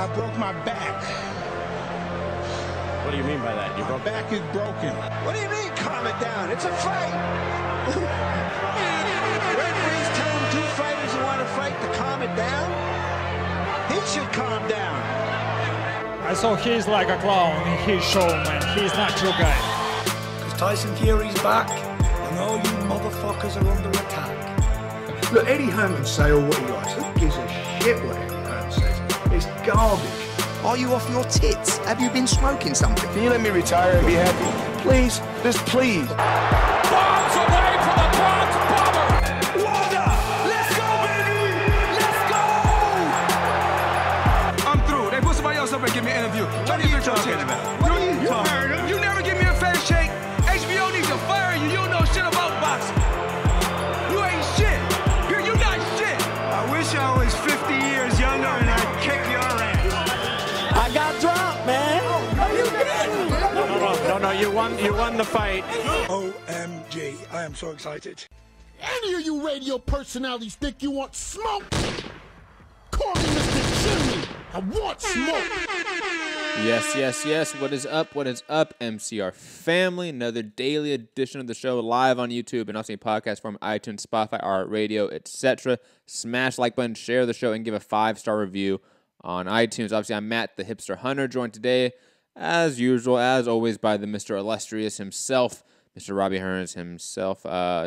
I broke my back. What do you mean by that? My back is broken. What do you mean, calm it down? It's a fight. Referees telling two fighters who want to fight to calm it down. He should calm down. I saw he's like a clown in his show, man. He's not your guy. Because Tyson Fury's back, and all you motherfuckers are under attack. Look, Eddie Hearn can say all what he likes. Who gives a shit what Eddie Hearn says? It's garbage. Are you off your tits? Have you been smoking something? Can you let me retire and be happy? Please? Just please. Bombs away from the Bronx Bomber! Wanda! Let's go, baby! Let's go! I'm through. They put somebody else up and give me an interview. What are you talking about? What are you talking about? You never give me a fair shake. HBO needs to fire you. You don't know shit about boxing. You ain't shit. You're not shit. I wish I was 50 years younger and I'd kick your ass. I got drunk, man. Are you kidding? No, you won the fight. OMG. I am so excited. Any of you radio personalities think you want smoke? Call me Mr. Chimney. I want smoke. Yes. What is up? MCR family. Another daily edition of the show live on YouTube and also a podcast from iTunes, Spotify, iHeartRadio, etc. Smash the like button, share the show, and give a 5-star review on iTunes. Obviously, I'm Matt, the Hipster Hunter, joined today, as usual, as always, by the Mr. Illustrious himself, Mr. Robbie Hearns himself,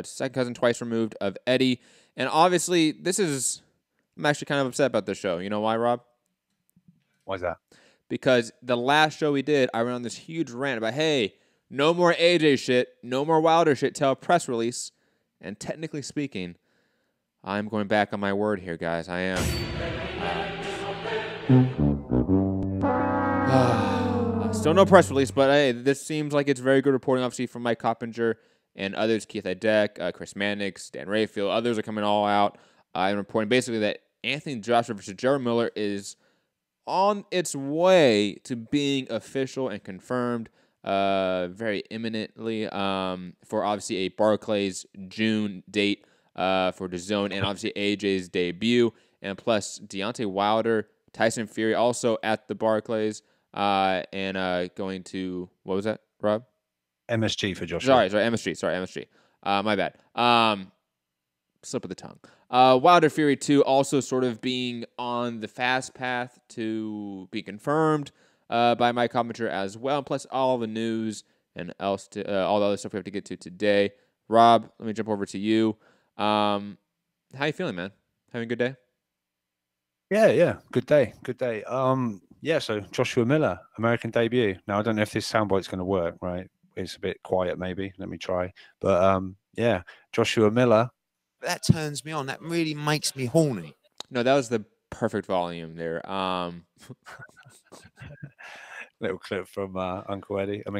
second cousin twice removed of Eddie. And obviously, I'm actually kind of upset about this show. You know why, Rob? Why's that? Because the last show we did, I went on this huge rant about, hey, no more AJ shit, no more Wilder shit till a press release. And technically speaking, I'm going back on my word here, guys. I am. Still no press release, but hey, this seems like it's very good reporting, obviously, from Mike Coppinger and others, Keith Idek, Chris Mannix, Dan Rayfield. Others are coming all out and reporting basically that Anthony Joshua versus Jarrell Miller is on its way to being official and confirmed very imminently for obviously a Barclays June date for DAZN and obviously AJ's debut. And plus Deontay Wilder, Tyson Fury also at the Barclays and going to, what was that, Rob? MSG for Joshua. Sorry, MSG. My bad. Slip of the tongue. Wilder Fury 2 also sort of being on the fast path to be confirmed by Mike Coppinger as well. Plus all the news and all the other stuff we have to get to today. Rob, let me jump over to you. How you feeling, man? Having a good day? Yeah. Good day. So Joshua Miller, American debut. Now, I don't know if this soundbite's going to work, right? It's a bit quiet, maybe. Let me try. But, Joshua Miller. That turns me on. That really makes me horny. No, that was the perfect volume there. Little clip from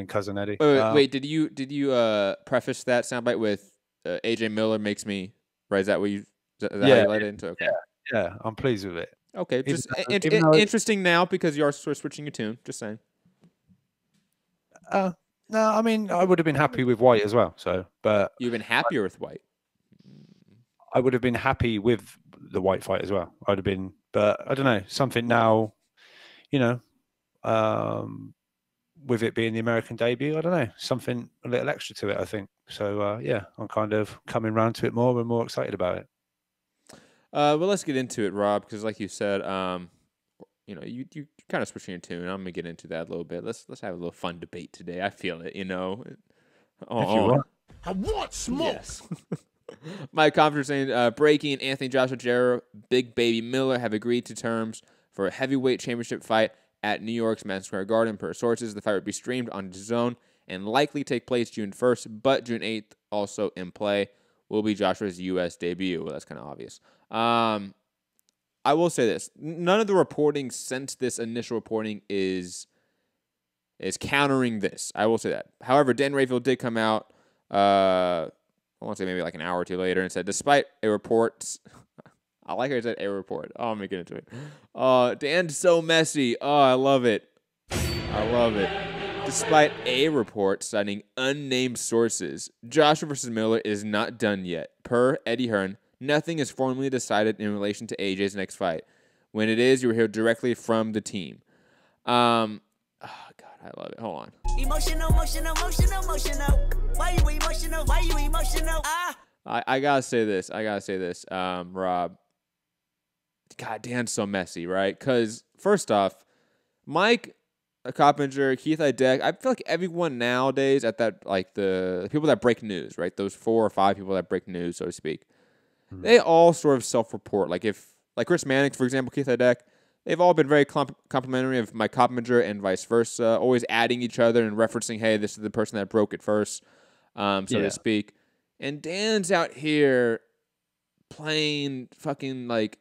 Cousin Eddie. Wait, did you preface that soundbite with AJ Miller makes me, right? Is that what you, how you led it into? Okay. Yeah, I'm pleased with it. Okay, just interesting now because you are sort of switching your tune. Just saying. No, I mean I would have been happy with White as well. But you've been happier with White. I would have been happy with the White fight as well. I'd have been, but I don't know, something now, with it being the American debut, I don't know, something a little extra to it, I think. So I'm kind of coming around to it more and more excited about it. Well, let's get into it, Rob, because like you said, you kind of switching your tune. I'm gonna get into that a little bit. Let's have a little fun debate today. I feel it, If you want. I want smoke. Yes. Mike Coppinger saying breaking Anthony Joshua Jarrell, Big Baby Miller have agreed to terms for a heavyweight championship fight at New York's Madison Square Garden. Per sources, the fight would be streamed on DAZN and likely take place June 1st, but June 8th also in play will be Joshua's U.S. debut. Well, that's kind of obvious. I will say this. None of the reporting since this initial reporting is countering this. I will say that. However, Dan Rayfield did come out, I want to say maybe like an hour or two later, and said, despite a report, I like how he said a report. Oh, I'm going to get into it. Dan's so messy. Oh, I love it. Despite a report citing unnamed sources, Joshua versus Miller is not done yet. Per Eddie Hearn, nothing is formally decided in relation to AJ's next fight. When it is, you will hear directly from the team. Oh, God, I love it. Hold on. Emotional. Why you emotional? I gotta say this. Rob. God, Dan's so messy, right? Because first off, Mike Coppinger, Keith Idec, I feel like everyone nowadays at that, like the people that break news, right? Those 4 or 5 people that break news, so to speak, they all sort of self-report. Like Chris Mannix, for example, Keith Idec, they've all been very complimentary of Mike Coppinger and vice versa, always adding each other and referencing, hey, this is the person that broke it first, so to speak. And Dan's out here playing fucking like,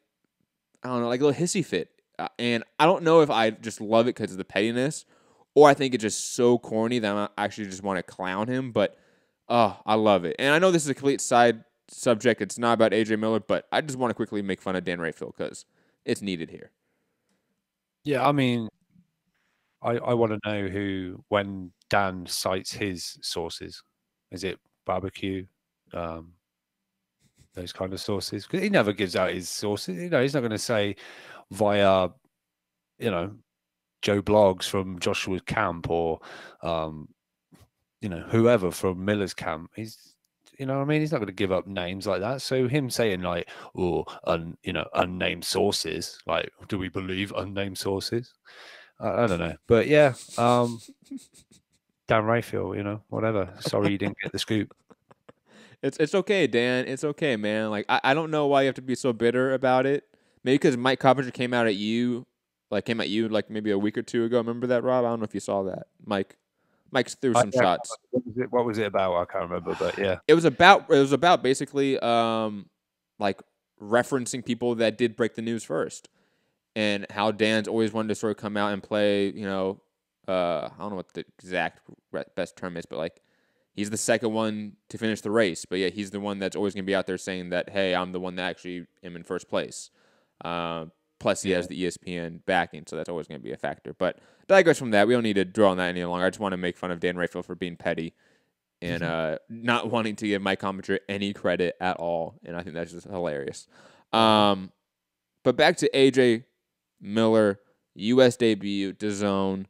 I don't know, like a little hissy fit. And I don't know if I just love it because of the pettiness, or I think it's just so corny that I actually just want to clown him. But, I love it. And I know this is a complete side subject. It's not about AJ Miller, but I just want to quickly make fun of Dan Rayfield because it's needed here. Yeah, I mean, I want to know who, when Dan cites his sources, is it barbecue, those kind of sources? Because he never gives out his sources. You know, he's not going to say via, you know, Joe Blogs from Joshua's camp or, you know, whoever from Miller's camp. He's, you know what I mean? He's not going to give up names like that. So him saying like, you know, unnamed sources, like, do we believe unnamed sources? I don't know. But yeah, Dan Rayfield, you know, whatever. Sorry you didn't get the scoop. It's okay, Dan. It's okay, man. Like, I don't know why you have to be so bitter about it. Maybe because Mike Coppinger came at you like maybe a week or 2 ago. Remember that, Rob? I don't know if you saw that. Mike threw some shots. What was it about? I can't remember, but yeah. It was about basically like referencing people that did break the news first, and how Dan's always wanted to sort of come out and play, you know, I don't know what the exact best term is, but like he's the second one to finish the race, but yeah, he's the one that's always going to be out there saying that, hey, I'm the one that actually am in first place. Plus, he has the ESPN backing, so that's always going to be a factor. But digress from that. We don't need to dwell on that any longer. I just want to make fun of Dan Rayfield for being petty and not wanting to give Mike Coppinger any credit at all, and I think that's just hilarious. But back to AJ Miller, U.S. debut, DAZN.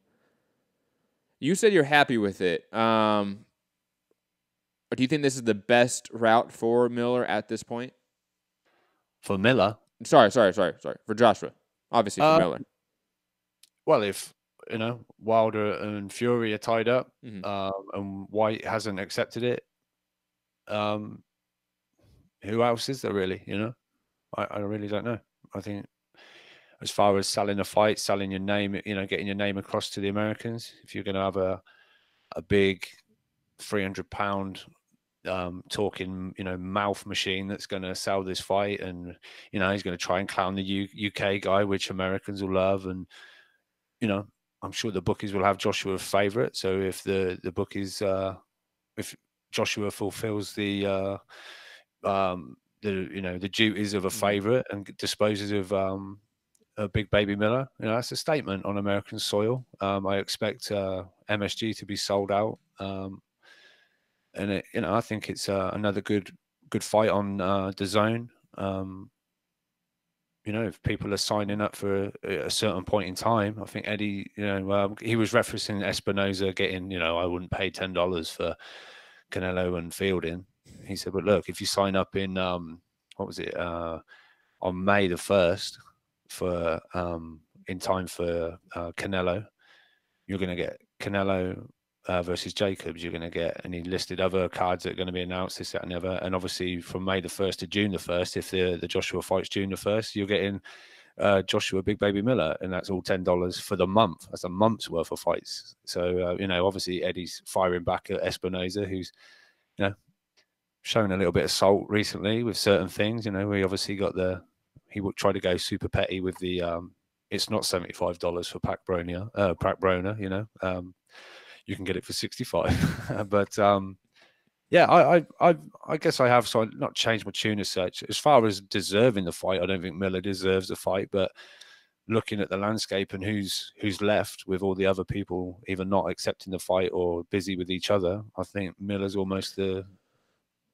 You said you're happy with it. Do you think this is the best route for Miller at this point? For Miller? Sorry. For Joshua. Obviously for Miller. Well, if, you know, Wilder and Fury are tied up, and White hasn't accepted it, who else is there really, you know? I really don't know. I think as far as selling a fight, selling your name, you know, getting your name across to the Americans, if you're going to have a big 300-pound talking, you know, mouth machine that's going to sell this fight, and, you know, he's going to try and clown the UK guy, which Americans will love, and, you know, I'm sure the bookies will have Joshua favorite. So if the bookies, if Joshua fulfills the you know, the duties of a favorite and disposes of a big baby Miller, you know, that's a statement on American soil. I expect MSG to be sold out. And it, you know, I think it's another good fight on DAZN. You know, if people are signing up for a certain point in time, I think Eddie, you know, he was referencing Espinoza getting, you know, I wouldn't pay $10 for Canelo and Fielding. He said, but look, if you sign up in what was it on May the 1st for in time for Canelo, you're going to get Canelo versus Jacobs. You're going to get, and he listed other cards that are going to be announced, this, that, and the other. And obviously from May the 1st to June the 1st, if the Joshua fight's June the 1st, you're getting Joshua Big Baby Miller, and that's all $10 for the month. That's a month's worth of fights. So, you know, obviously Eddie's firing back at Espinoza, who's, you know, shown a little bit of salt recently with certain things. You know, we obviously got he would try to go super petty with the, it's not $75 for Pac Broner, you know, you can get it for 65. But yeah, I guess I have not changed my tune as such. As far as deserving the fight, I don't think Miller deserves the fight. But looking at the landscape and who's left with all the other people either not accepting the fight or busy with each other, I think Miller's almost the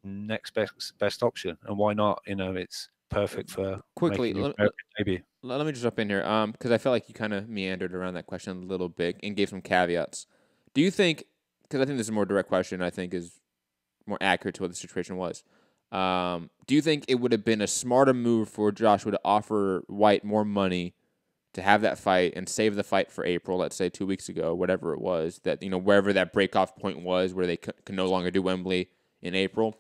next best option. And why not? You know, it's perfect for quickly. making his American debut. Let me just jump in here, because I felt like you kind of meandered around that question a little bit and gave some caveats. Do you think? Because I think this is a more direct question. I think is more accurate to what the situation was. Do you think it would have been a smarter move for Joshua to offer White more money to have that fight and save the fight for April, let's say 2 weeks ago, whatever it was, that, wherever that breakoff point was where they can no longer do Wembley in April,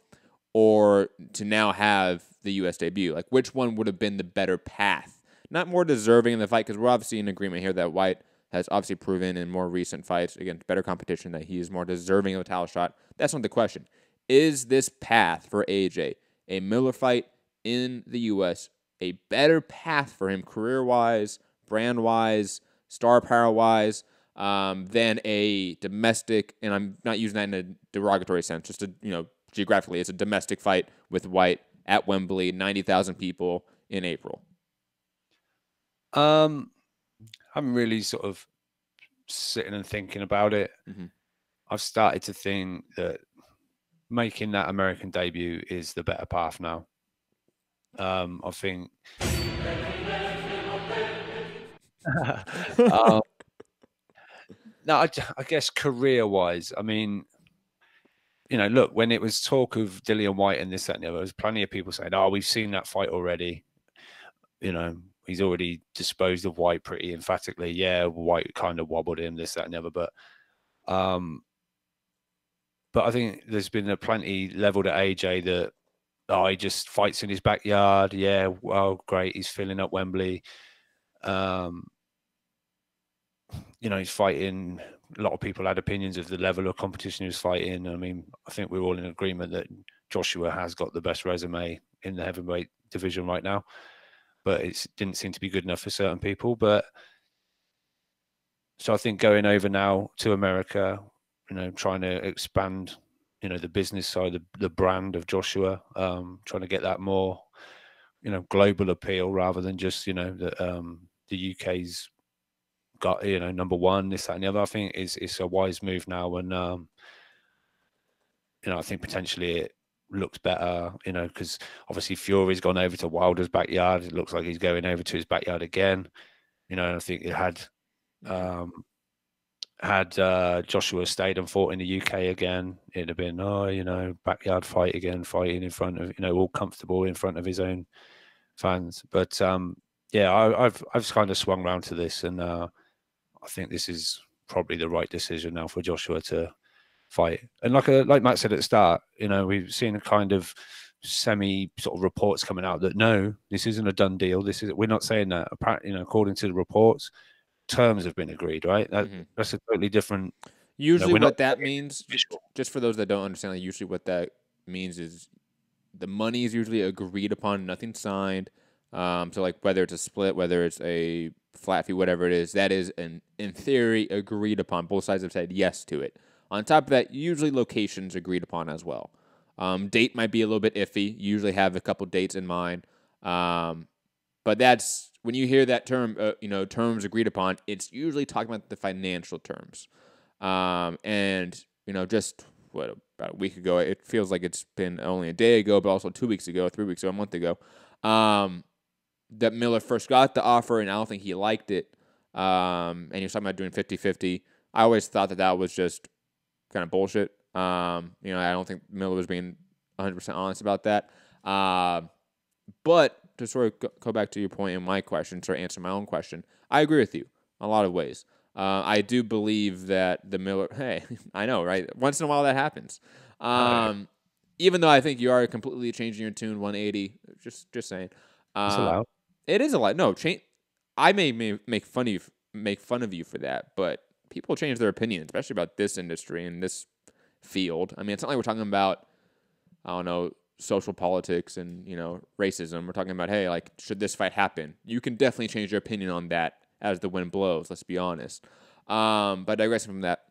or to now have the U.S. debut? Like, which one would have been the better path? Not more deserving in the fight, because we're obviously in agreement here that White has obviously proven in more recent fights against better competition that he is more deserving of a title shot. That's not the question. Is this path for AJ, a Miller fight in the U.S., a better path for him career-wise, brand-wise, star power-wise, than a domestic, and I'm not using that in a derogatory sense, just geographically, it's a domestic fight with White at Wembley, 90,000 people in April? I'm really sort of sitting and thinking about it. Mm-hmm. I've started to think that making that American debut is the better path now. I think. No, I guess career-wise, I mean, look, when it was talk of Dillian White and this, that, and the other, there was plenty of people saying, "Oh, we've seen that fight already." He's already disposed of White pretty emphatically. Yeah, White kind of wobbled him, this, that, and the other, but I think there's been a plenty leveled at AJ that, he just fights in his backyard. Yeah, well, great, he's filling up Wembley. He's fighting. A lot of people had opinions of the level of competition he was fighting. I mean, I think we're all in agreement that Joshua has got the best resume in the heavyweight division right now, but it didn't seem to be good enough for certain people. So I think going over now to America, trying to expand, the business side, the brand of Joshua, trying to get that more, global appeal rather than just, the UK's got, number one, this, that, and the other. I think it's a wise move now. And, I think potentially it looks better, because obviously Fury's gone over to Wilder's backyard. It looks like he's going over to his backyard again. I think it had Joshua stayed and fought in the UK again, it'd have been, backyard fight again, fighting in front of, all comfortable in front of his own fans. But I've kind of swung round to this, and I think this is probably the right decision now for Joshua to fight. And like Matt said at the start, we've seen a kind of semi sort of reports coming out that no, this isn't a done deal. We're not saying that. Apparently, according to the reports, terms have been agreed, right? That's a totally different. Usually what that means, just for those that don't understand, usually what that means is the money is usually agreed upon, nothing signed. So like whether it's a split, whether it's a flat fee, whatever it is, that is in theory agreed upon. Both sides have said yes to it. On top of that, usually locations agreed upon as well. Date might be a little bit iffy. You usually have a couple dates in mind. But that's when you hear that term, terms agreed upon, it's usually talking about the financial terms. And, just about a week ago, it feels like it's been only a day ago, but also 2 weeks ago, 3 weeks ago, a month ago, that Miller first got the offer, and I don't think he liked it. And he was talking about doing 50-50. I always thought that was just kind of bullshit. I don't think Miller was being 100% honest about that. But to sort of go back to your point in my question, sort of answer my own question, I agree with you in a lot of ways. I do believe that the Miller, hey, I know, right? Once in a while that happens. Even though I think you are completely changing your tune 180, just saying. It's allowed. It is allowed. No, I may make fun of you for that, but people change their opinion, especially about this industry and this field. I mean, it's not like we're talking about, I don't know, social politics and, racism. We're talking about, hey, like, should this fight happen? You can definitely change your opinion on that as the wind blows, let's be honest. But digressing from that,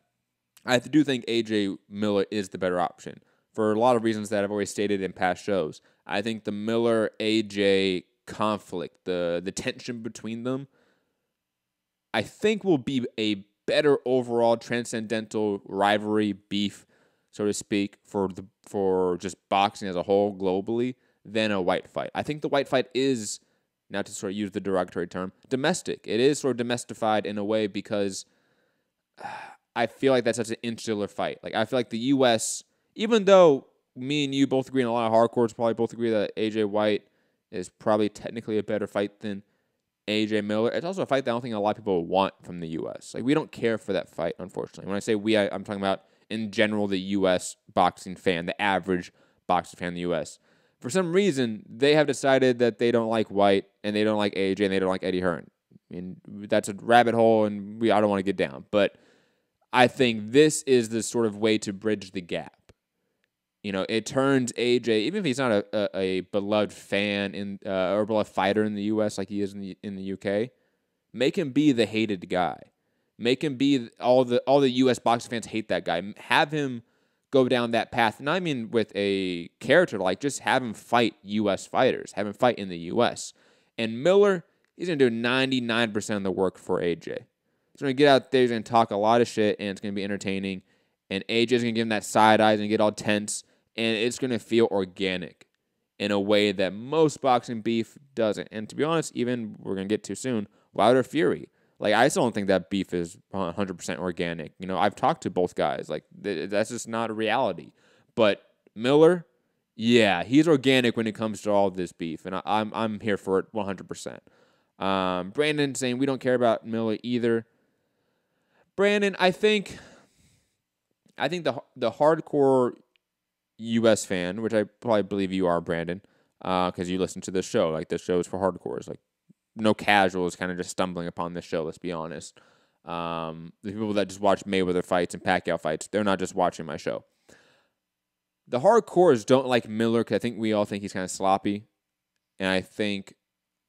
I do think AJ Miller is the better option for a lot of reasons that I've always stated in past shows. I think the Miller-AJ conflict, the tension between them, I think will be a better overall transcendental rivalry beef, so to speak, for just boxing as a whole globally than a White fight. I think the White fight is, not to sort of use the derogatory term, domestic. It is sort of domestified in a way because I feel like that's such an insular fight. Like, I feel like the U.S., even though me and you both agree, and a lot of hardcores probably both agree that A.J. White is probably technically a better fight than A.J. Miller, it's also a fight that I don't think a lot of people want from the U.S. Like, we don't care for that fight, unfortunately. When I say we, I'm talking about, in general, the U.S. boxing fan, the average boxing fan in the U.S. For some reason, they have decided that they don't like White, and they don't like A.J., and they don't like Eddie Hearn. I mean, that's a rabbit hole, and I don't want to get down. But I think this is the sort of way to bridge the gap. You know, it turns AJ, even if he's not a beloved fan or beloved fighter in the U.S. like he is in the UK, make him be the hated guy. Make him be all the U.S. boxing fans hate that guy. Have him go down that path. And I mean with a character like just have him fight U.S. fighters. Have him fight in the U.S. And Miller, he's going to do 99% of the work for AJ. He's going to get out there, he's going to talk a lot of shit, and it's going to be entertaining. And AJ's going to give him that side eyes and get all tense. And it's going to feel organic in a way that most boxing beef doesn't. And to be honest, even we're going to get to soon, Wilder Fury. Like, I still don't think that beef is 100% organic. You know, I've talked to both guys. Like, that's just not a reality. But Miller, yeah, he's organic when it comes to all this beef. And I'm here for it 100%. Brandon saying we don't care about Miller either. Brandon, I think the hardcore U.S. fan, which I probably believe you are, Brandon, because you listen to this show. Like, this show is for hardcores. Like, no casuals kind of just stumbling upon this show, let's be honest. The people that just watch Mayweather fights and Pacquiao fights, they're not just watching my show. The hardcores don't like Miller because I think we all think he's kind of sloppy. And I think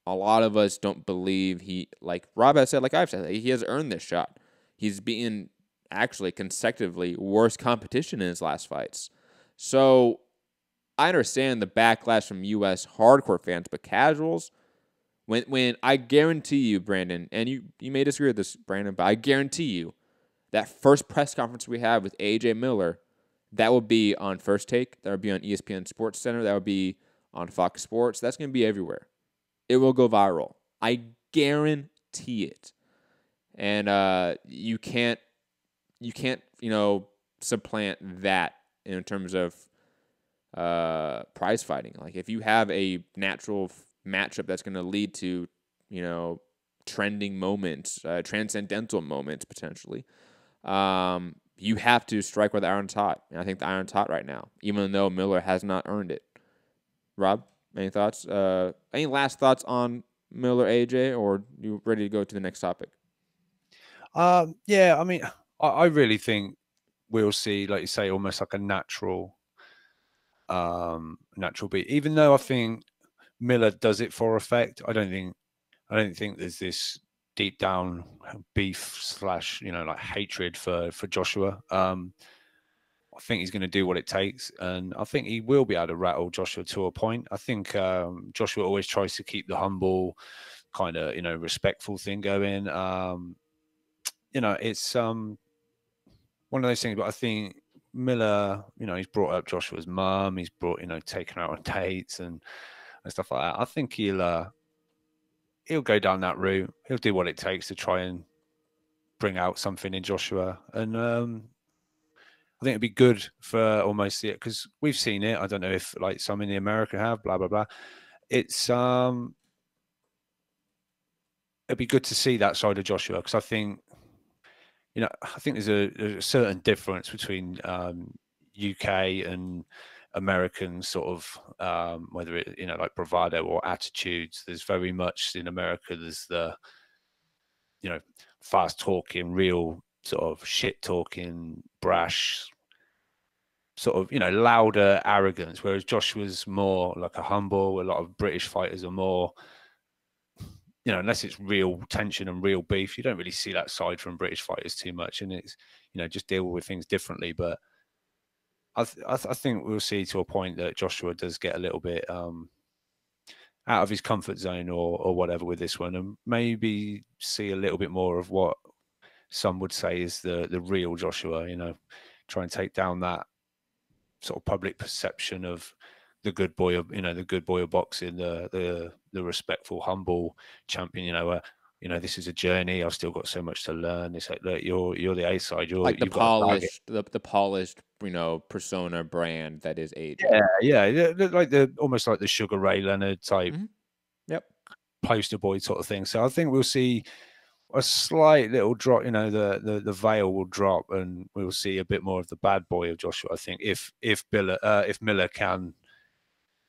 a lot of us don't believe he, like Rob has said, like I've said, he has earned this shot. He's beaten, actually, consecutively worse competition in his last fights. So I understand the backlash from U.S. hardcore fans, but casuals, when I guarantee you, Brandon, and you may disagree with this, Brandon, but I guarantee you that first press conference we have with A.J. Miller, that will be on First Take, that will be on ESPN Sports Center, that will be on Fox Sports. That's going to be everywhere. It will go viral. I guarantee it. And you can't supplant that in terms of prize fighting. Like, if you have a natural matchup that's going to lead to, trending moments, transcendental moments potentially, you have to strike where the iron's hot. And I think the iron's hot right now, even though Miller has not earned it. Rob, any thoughts? Any last thoughts on Miller, AJ, or you ready to go to the next topic? Yeah, I mean, I really think we'll see, like you say, almost like a natural beat. Even though I think Miller does it for effect, I don't think there's this deep down beef / like hatred for Joshua. I think he's going to do what it takes, and I think he will be able to rattle Joshua to a point. I think Joshua always tries to keep the humble, kind of respectful thing going. It's one of those things. But I think Miller, he's brought up Joshua's mum. He's brought, taken out on dates and stuff like that. I think he'll go down that route. He'll do what it takes to try and bring out something in Joshua. And I think it'd be good for almost it, because we've seen it. I don't know if like some in the America have, blah, blah, blah. It's it'd be good to see that side of Joshua, because I think, I think there's a certain difference between UK and American sort of whether it like bravado or attitudes. There's very much in America, there's the fast talking, real sort of shit talking, brash sort of louder arrogance, whereas Joshua's more like a humble. A lot of British fighters are more, unless it's real tension and real beef, you don't really see that side from British fighters too much, and it's just deal with things differently. But I think we'll see to a point that Joshua does get a little bit out of his comfort zone or whatever with this one, and maybe see a little bit more of what some would say is the real Joshua. Try and take down that sort of public perception of the good boy of the good boy of boxing, the respectful, humble champion. This is a journey. I've still got so much to learn. It's like, look, you're the A side. Like the you've got a target. polished, persona brand that is AJ. Yeah, like almost like the Sugar Ray Leonard type. Mm-hmm. Yep. Poster boy sort of thing. So I think we'll see a slight little drop. The veil will drop, and we'll see a bit more of the bad boy of Joshua. I think if Miller can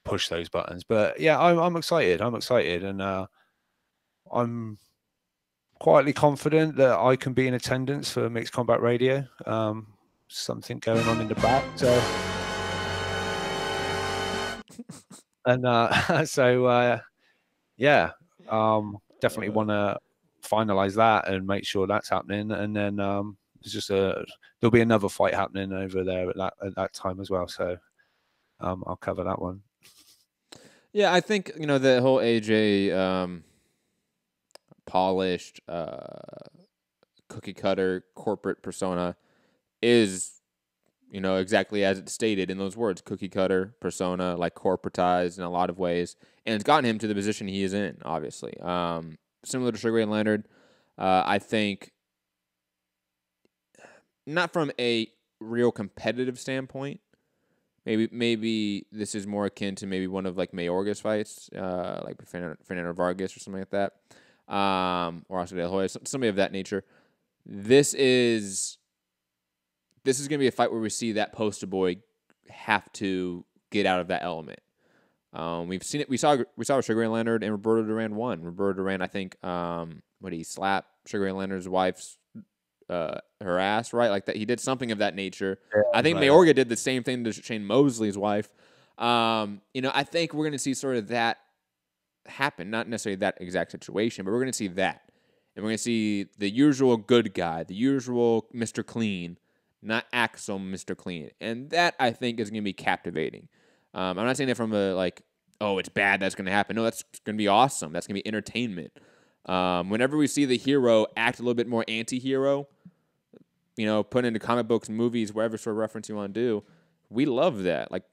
push those buttons. But yeah, I'm excited. And I'm quietly confident that I can be in attendance for Mixed Combat Radio. Something going on in the back, so and yeah, definitely want to finalize that and make sure that's happening. And then there'll be another fight happening over there at that time as well. So I'll cover that one. Yeah, I think the whole AJ polished cookie cutter corporate persona is exactly as it's stated in those words, cookie cutter persona, like corporatized in a lot of ways, and it's gotten him to the position he is in, obviously. Similar to Sugar Ray Leonard, I think, not from a real competitive standpoint. Maybe this is more akin to maybe one of like Mayorga's fights, like Fernando Vargas or something like that, or Oscar De La Hoya, somebody of that nature. This is going to be a fight where we see that poster boy have to get out of that element. We've seen it. We saw Sugar Ray Leonard and Roberto Duran won. Roberto Duran, I think, he slapped Sugar Ray Leonard's wife's her ass, right? Like that, he did something of that nature. Yeah, I think Mayorga did the same thing to Shane Mosley's wife. I think we're going to see sort of that happen. Not necessarily that exact situation, but we're going to see that, and we're going to see the usual good guy, the usual Mr. Clean, not Axel Mr. Clean, and that I think is going to be captivating. I'm not saying that from it's bad that's going to happen. No, that's going to be awesome. That's going to be entertainment. Whenever we see the hero act a little bit more anti-hero, put into comic books, movies, whatever sort of reference you want to do, we love that. Like,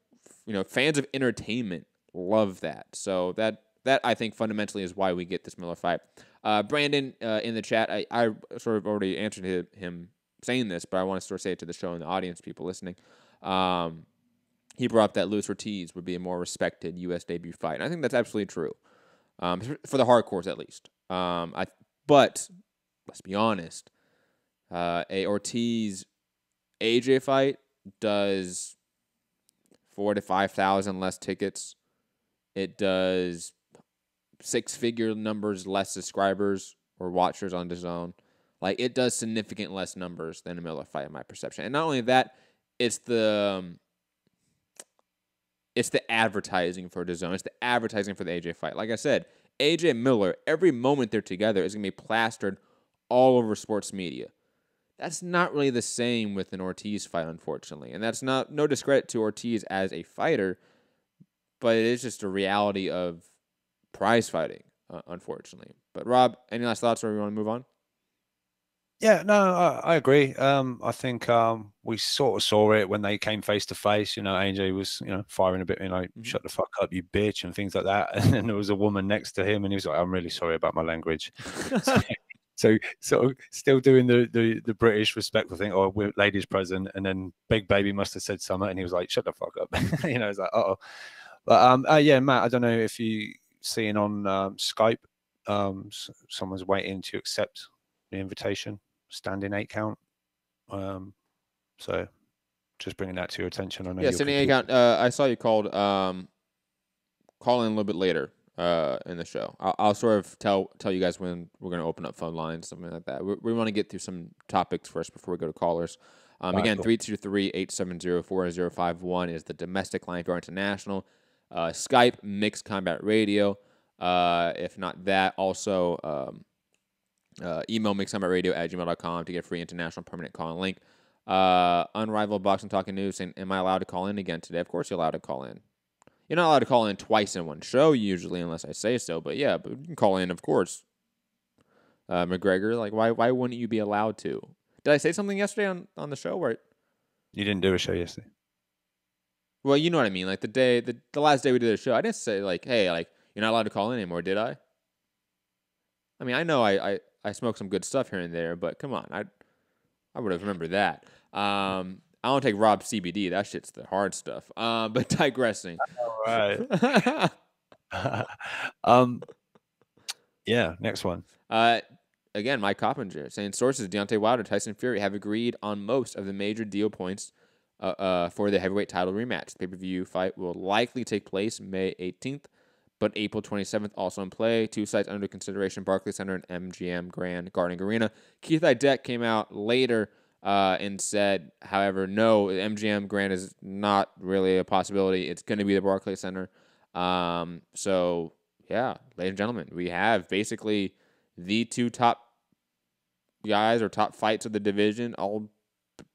fans of entertainment love that. So that I think fundamentally is why we get this Miller fight. Brandon in the chat, I sort of already answered him saying this, but I want to sort of say it to the show and the audience, people listening. He brought up that Luis Ortiz would be a more respected U.S. debut fight, and I think that's absolutely true, for the hardcores at least. But let's be honest, a Ortiz AJ fight does 4,000 to 5,000 less tickets. It does 6-figure numbers less subscribers or watchers on DAZN. Like, it does significant less numbers than a Miller fight, in my perception. And not only that, it's the advertising for DAZN. It's the advertising for the AJ fight. Like I said, AJ and Miller, every moment they're together is going to be plastered all over sports media. That's not really the same with an Ortiz fight, unfortunately. And that's no discredit to Ortiz as a fighter, but it is just a reality of prize fighting, unfortunately. But Rob, any last thoughts, or we want to move on? Yeah, no, I agree. I think we sort of saw it when they came face to face. AJ was, firing a bit, shut the fuck up, you bitch, and things like that. And then there was a woman next to him, and he was like, I'm really sorry about my language. So still doing the British respectful thing, or we're ladies present, and then Big Baby must have said something, and he was like, shut the fuck up. It's like, uh-oh. But yeah, Matt, I don't know if you seeing on Skype, someone's waiting to accept the invitation. Standing 8 count. So just bringing that to your attention. I know. Yeah, standing 8 count. I saw you call in a little bit later in the show. I'll sort of tell you guys when we're going to open up phone lines, something like that. We want to get through some topics first before we go to callers. Again, cool. 323-870-4051 is the domestic line. If you're international, Skype, Mixed Combat Radio. If not that, also email mixcombatradio@gmail.com to get a free international permanent call and link. Unrivaled Boxing Talking News saying, am I allowed to call in again today? Of course you're allowed to call in. You're not allowed to call in twice in one show usually unless I say so, but yeah, but you can call in, of course. McGregor, like, why wouldn't you be allowed to? Did I say something yesterday on the show where you didn't do a show yesterday? Well, you know what I mean. Like the last day we did the show, I didn't say like, hey, like you're not allowed to call in anymore, did I? I mean, I know I smoked some good stuff here and there, but come on, I would have remembered that. I don't take Rob CBD. That shit's the hard stuff. But digressing. All right. Yeah, next one. Again, Mike Coppinger saying sources Deontay Wilder, Tyson Fury have agreed on most of the major deal points for the heavyweight title rematch. The pay-per-view fight will likely take place May 18th, but April 27th also in play. Two sites under consideration: Barclays Center and MGM Grand Garden Arena. Keith Idec came out later and said, however, no, MGM Grand is not really a possibility. It's going to be the Barclays Center. So, yeah, ladies and gentlemen, we have basically the two top guys or top fights of the division all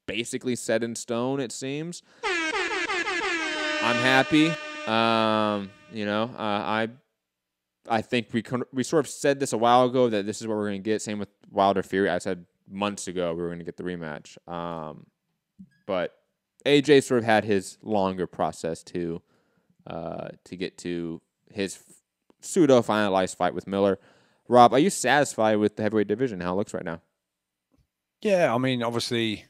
basically set in stone, it seems. I'm happy. I think we sort of said this a while ago that this is what we're going to get. Same with Wilder Fury. I said months ago we were going to get the rematch. But AJ sort of had his longer process to get to his pseudo finalized fight with Miller. Rob, are you satisfied with the heavyweight division, how it looks right now? Yeah, I mean, obviously,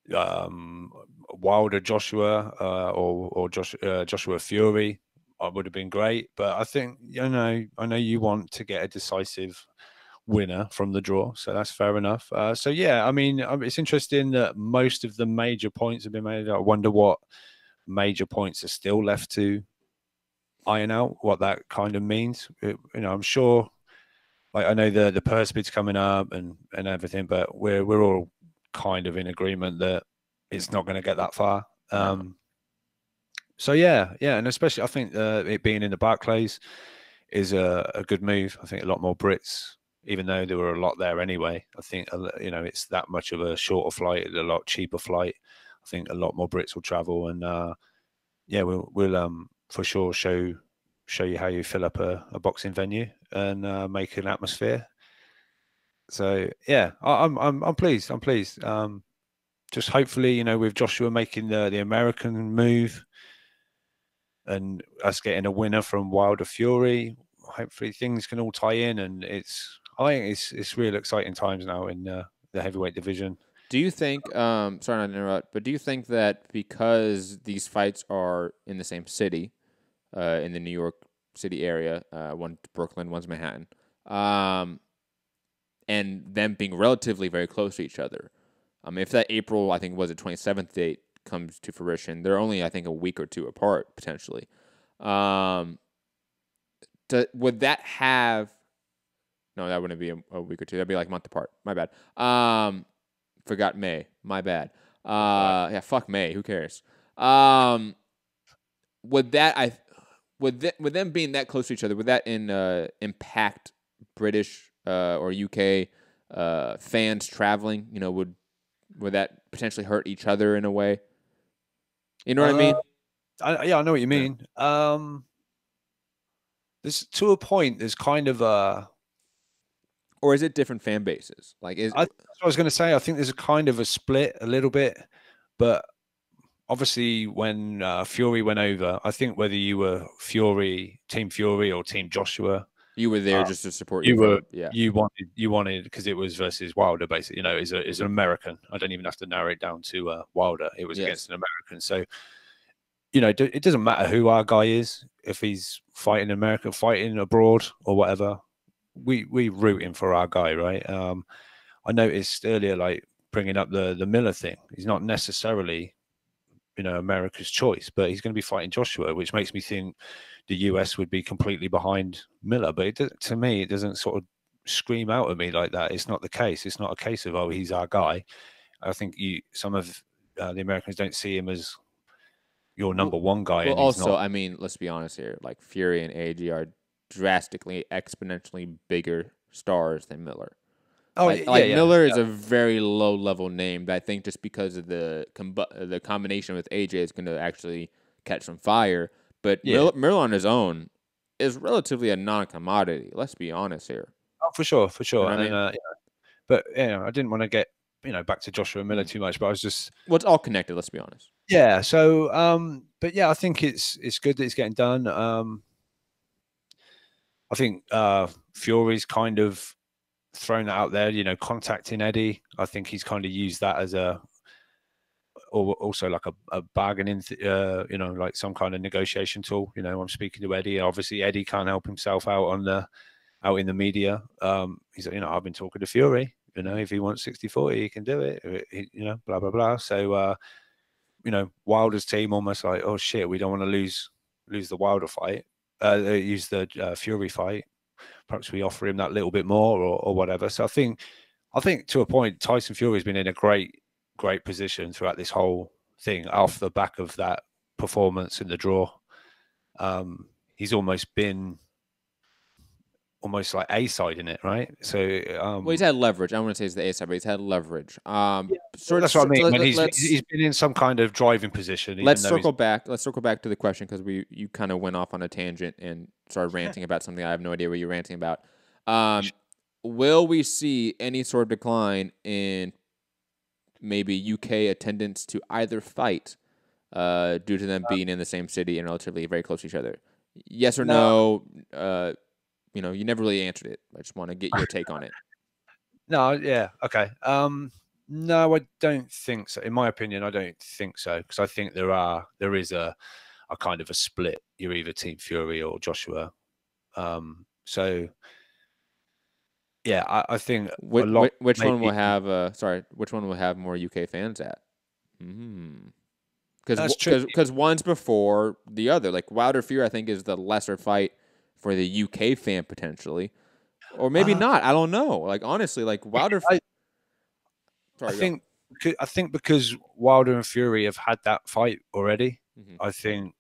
Wilder Joshua or Joshua Fury would have been great, but I think I know you want to get a decisive winner from the draw, so that's fair enough. So yeah, I mean, it's interesting that most of the major points have been made. I wonder what major points are still left to iron out, what that kind of means. I'm sure. Like, I know the purse bid's coming up and everything, but we're all kind of in agreement that it's not going to get that far. So yeah, and especially I think it being in the Barclays is a good move. I think a lot more Brits, even though there were a lot there anyway. I think it's that much of a shorter flight, a lot cheaper flight. I think a lot more Brits will travel, and we'll for sure show you how you fill up a boxing venue and make an atmosphere. So yeah, I'm pleased. I'm pleased. Just hopefully, with Joshua making the American move and us getting a winner from Wilder Fury, hopefully things can all tie in. And I think it's real exciting times now in the heavyweight division. Do you think? Sorry not to interrupt, but do you think that because these fights are in the same city, in the New York City area, one's Brooklyn, one's Manhattan, and them being relatively very close to each other, if that April, I think was it 27th date comes to fruition, they're only I think a week or two apart potentially. Would that have? No, that wouldn't be a week or two. That'd be like a month apart. My bad. Forgot May. My bad. Yeah, fuck May. Who cares? Would them being that close to each other, would that impact British or UK fans traveling? Would that potentially hurt each other in a way? You know what I mean? I know what you mean. There's to a point. There's kind of a. Or is it different fan bases? That's what I was going to say. I think there's a kind of a split a little bit, but obviously when Fury went over, I think whether you were Team Fury or Team Joshua, you were there just to support. You wanted because it was versus Wilder, basically. Is an American. I don't even have to narrow it down to Wilder. It was against an American. So it doesn't matter who our guy is, if he's fighting in America, fighting abroad, or whatever. We rooting for our guy, right? I noticed earlier, like bringing up the Miller thing. He's not necessarily, America's choice, but he's going to be fighting Joshua, which makes me think the US would be completely behind Miller. But to me, it doesn't sort of scream out at me like that. It's not the case. It's not a case of, oh, he's our guy. I think some of the Americans don't see him as your number one guy. Well, also, I mean, let's be honest here. Like Fury and AG are drastically, exponentially bigger stars than Miller. Miller is a very low-level name, but I think just because of the combination with AJ is going to actually catch some fire. But Miller on his own is relatively a non-commodity. Let's be honest here. Oh, for sure. You know what I mean? But I didn't want to get back to Joshua Miller too much, but I was just. Well, it's all connected. Let's be honest. Yeah. So but yeah, I think it's good that it's getting done. I think Fury's kind of thrown that out there, you know, contacting Eddie. I think he's kind of used that as also like a bargaining, you know, like some kind of negotiation tool. You know, I'm speaking to Eddie. Obviously, Eddie can't help himself out in the media. He's like, you know, I've been talking to Fury. You know, if he wants 60-40, he can do it. You know, blah blah blah. So, you know, Wilder's team almost like, oh shit, we don't want to lose the Wilder fight. Use the Fury fight. Perhaps we offer him that little bit more or whatever. So I think to a point, Tyson Fury's been in a great position throughout this whole thing off the back of that performance in the draw. He's almost been like A-side in it, right? So well, he's had leverage. I don't want to say it's the A-side, but he's had leverage. Yeah, that's what I mean. He's been in some kind of driving position. Let's circle back to the question, because you kind of went off on a tangent and started ranting about something I have no idea what you're ranting about. Will we see any sort of decline in maybe UK attendance to either fight due to them being in the same city and relatively very close to each other? Yes or no? You know, you never really answered it. I just want to get your take on it. No, yeah, okay. No, I don't think so. In my opinion, I don't think so, because I think there is a kind of a split. You're either Team Fury or Joshua. So yeah, I think which one will have more UK fans at? Because one's before the other. Like Wilder Fury, I think, is the lesser fight for the UK fan potentially, or maybe not. I don't know. Like honestly, like Wilder. I think because Wilder and Fury have had that fight already. I think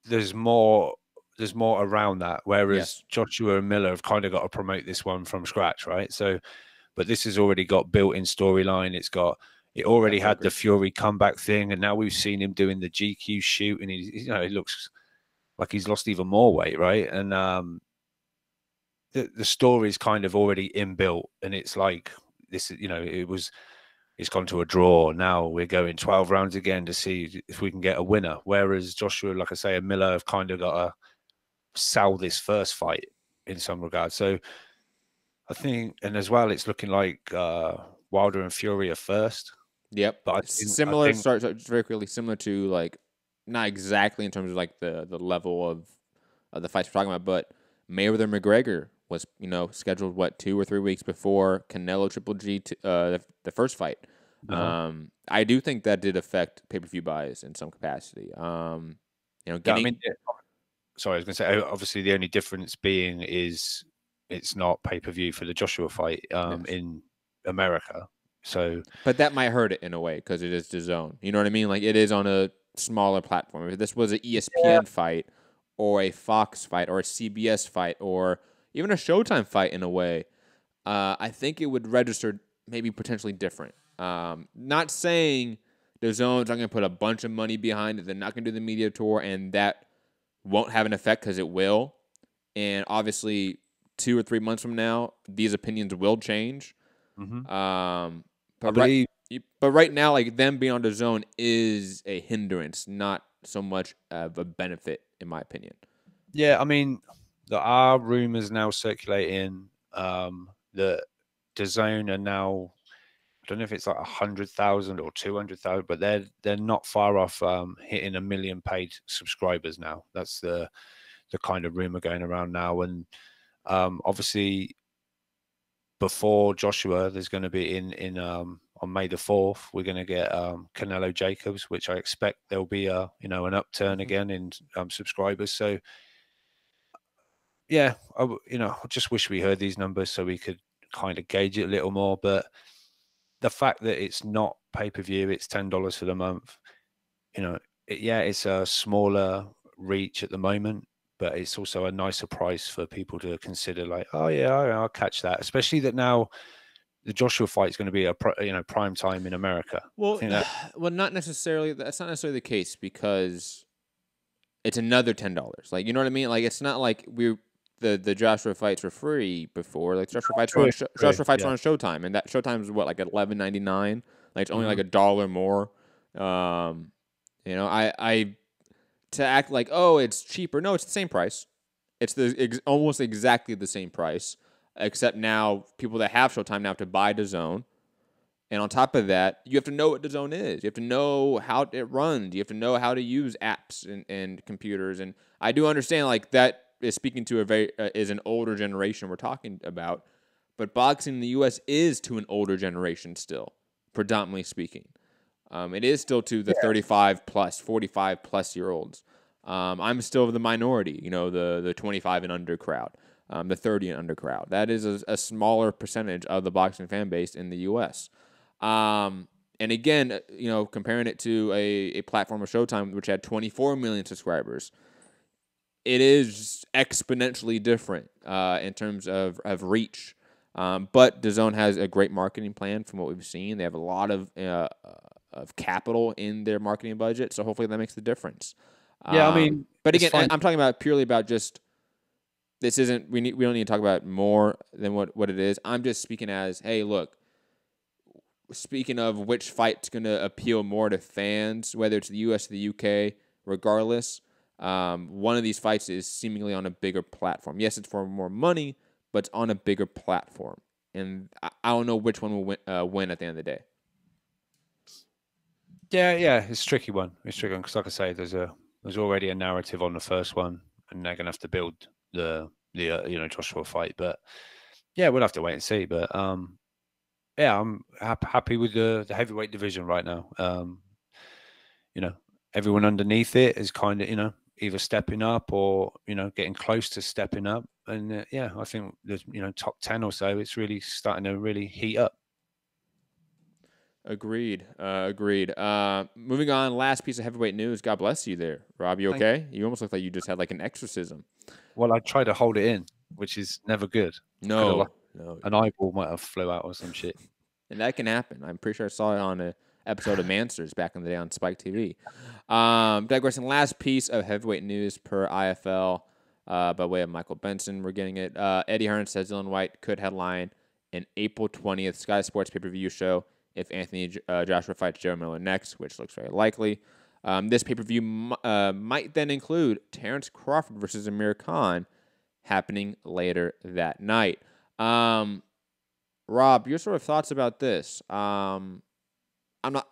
there's more around that. Whereas Joshua and Miller have kind of got to promote this one from scratch, right? So, but this has already got built-in storyline. It already had the Fury comeback thing, and now we've seen him doing the GQ shoot, and he looks like he's lost even more weight, right? And the story's kind of already inbuilt, and it's like this, you know, it's gone to a draw. Now we're going 12 rounds again to see if we can get a winner. Whereas Joshua, like I say, and Miller have kind of got to sell this first fight in some regard. So I think, and as well, it's looking like Wilder and Fury are first. Yep, but similar to, like, not exactly in terms of like the level of the fights we're talking about, but Mayweather McGregor was, you know, scheduled 2 or 3 weeks before Canelo Triple G the first fight. I do think that did affect pay-per-view buys in some capacity. You know, sorry, I was going to say, obviously the only difference being is it's not pay-per-view for the Joshua fight in America. So, but that might hurt it in a way because it is DAZN. You know what I mean? Like, it is on a smaller platform. If this was an ESPN fight or a Fox fight or a CBS fight or even a Showtime fight in a way, I think it would register maybe potentially different. Not saying DAZN's not going to put a bunch of money behind it. They're not going to do the media tour, and that won't have an effect because it will. And obviously, 2 or 3 months from now, these opinions will change. But right now, like, them being on DAZN is a hindrance, not so much of a benefit, in my opinion. Yeah, I mean, there are rumors now circulating that DAZN are now, I don't know if it's like 100,000 or 200,000, but they're not far off hitting 1 million paid subscribers now. That's the kind of rumor going around now. And obviously, before Joshua, there's going to be on May the 4th, we're going to get Canelo Jacobs, which I expect there'll be an upturn again in subscribers. So yeah, I just wish we heard these numbers so we could kind of gauge it a little more. But the fact that it's not pay-per-view, it's $10 for the month. You know, it's a smaller reach at the moment, but it's also a nicer price for people to consider. Like, oh yeah, I'll catch that. Especially that now the Joshua fight is going to be a prime time in America. Well, well, not necessarily. That's not necessarily the case because it's another $10. Like, you know what I mean? Like, it's not like the Joshua fights were free before. Like, Joshua fights were on Showtime, and that Showtime is what, like $11.99. Like, it's only like $1 more. You know, to act like, oh, it's cheaper. No, it's the same price. It's almost exactly the same price, except now people that have Showtime now have to buy DAZN. And on top of that, you have to know what DAZN is. You have to know how it runs. You have to know how to use apps and computers. And I do understand like that is speaking to is an older generation we're talking about. But boxing in the U.S. is to an older generation still, predominantly speaking. It is still to the 35 plus, 45 plus year olds. I'm still the minority, the 25 and under crowd, the 30 and under crowd. That is a smaller percentage of the boxing fan base in the U.S. And again, comparing it to a platform of Showtime, which had 24 million subscribers, it is exponentially different in terms of reach. But DAZN has a great marketing plan from what we've seen. They have a lot of capital in their marketing budget, so hopefully that makes the difference. Yeah, I mean, but again, I'm talking about purely about just this isn't. We don't need to talk about more than what it is. I'm just speaking as, hey, look. Speaking of which fight's going to appeal more to fans, whether it's the U.S. or the U.K., regardless, one of these fights is seemingly on a bigger platform. Yes, it's for more money, but it's on a bigger platform. And I don't know which one will win at the end of the day. Yeah, it's a tricky one. It's tricky because, like I say, there's already a narrative on the first one, and they're going to have to build the Joshua fight. But yeah, we'll have to wait and see. But yeah, I'm happy with the heavyweight division right now. Everyone underneath it is kind of, either stepping up or, getting close to stepping up. And yeah, I think there's, top 10 or so, it's really starting to really heat up. Agreed. Moving on, last piece of heavyweight news. God bless you there, Rob. You okay? You almost look like you just had like an exorcism. Well, I try to hold it in, which is never good. No. An eyeball might have flew out or some shit. And that can happen. I'm pretty sure I saw it on an episode of Mansters back in the day on Spike TV. Digressing, last piece of heavyweight news per IFL by way of Michael Benson. We're getting it. Eddie Hearn says Dillian Whyte could headline an April 20th Sky Sports pay-per-view show if Anthony Joshua fights Joe Miller next, which looks very likely. This pay-per-view might then include Terrence Crawford versus Amir Khan happening later that night. Rob, your sort of thoughts about this? I'm not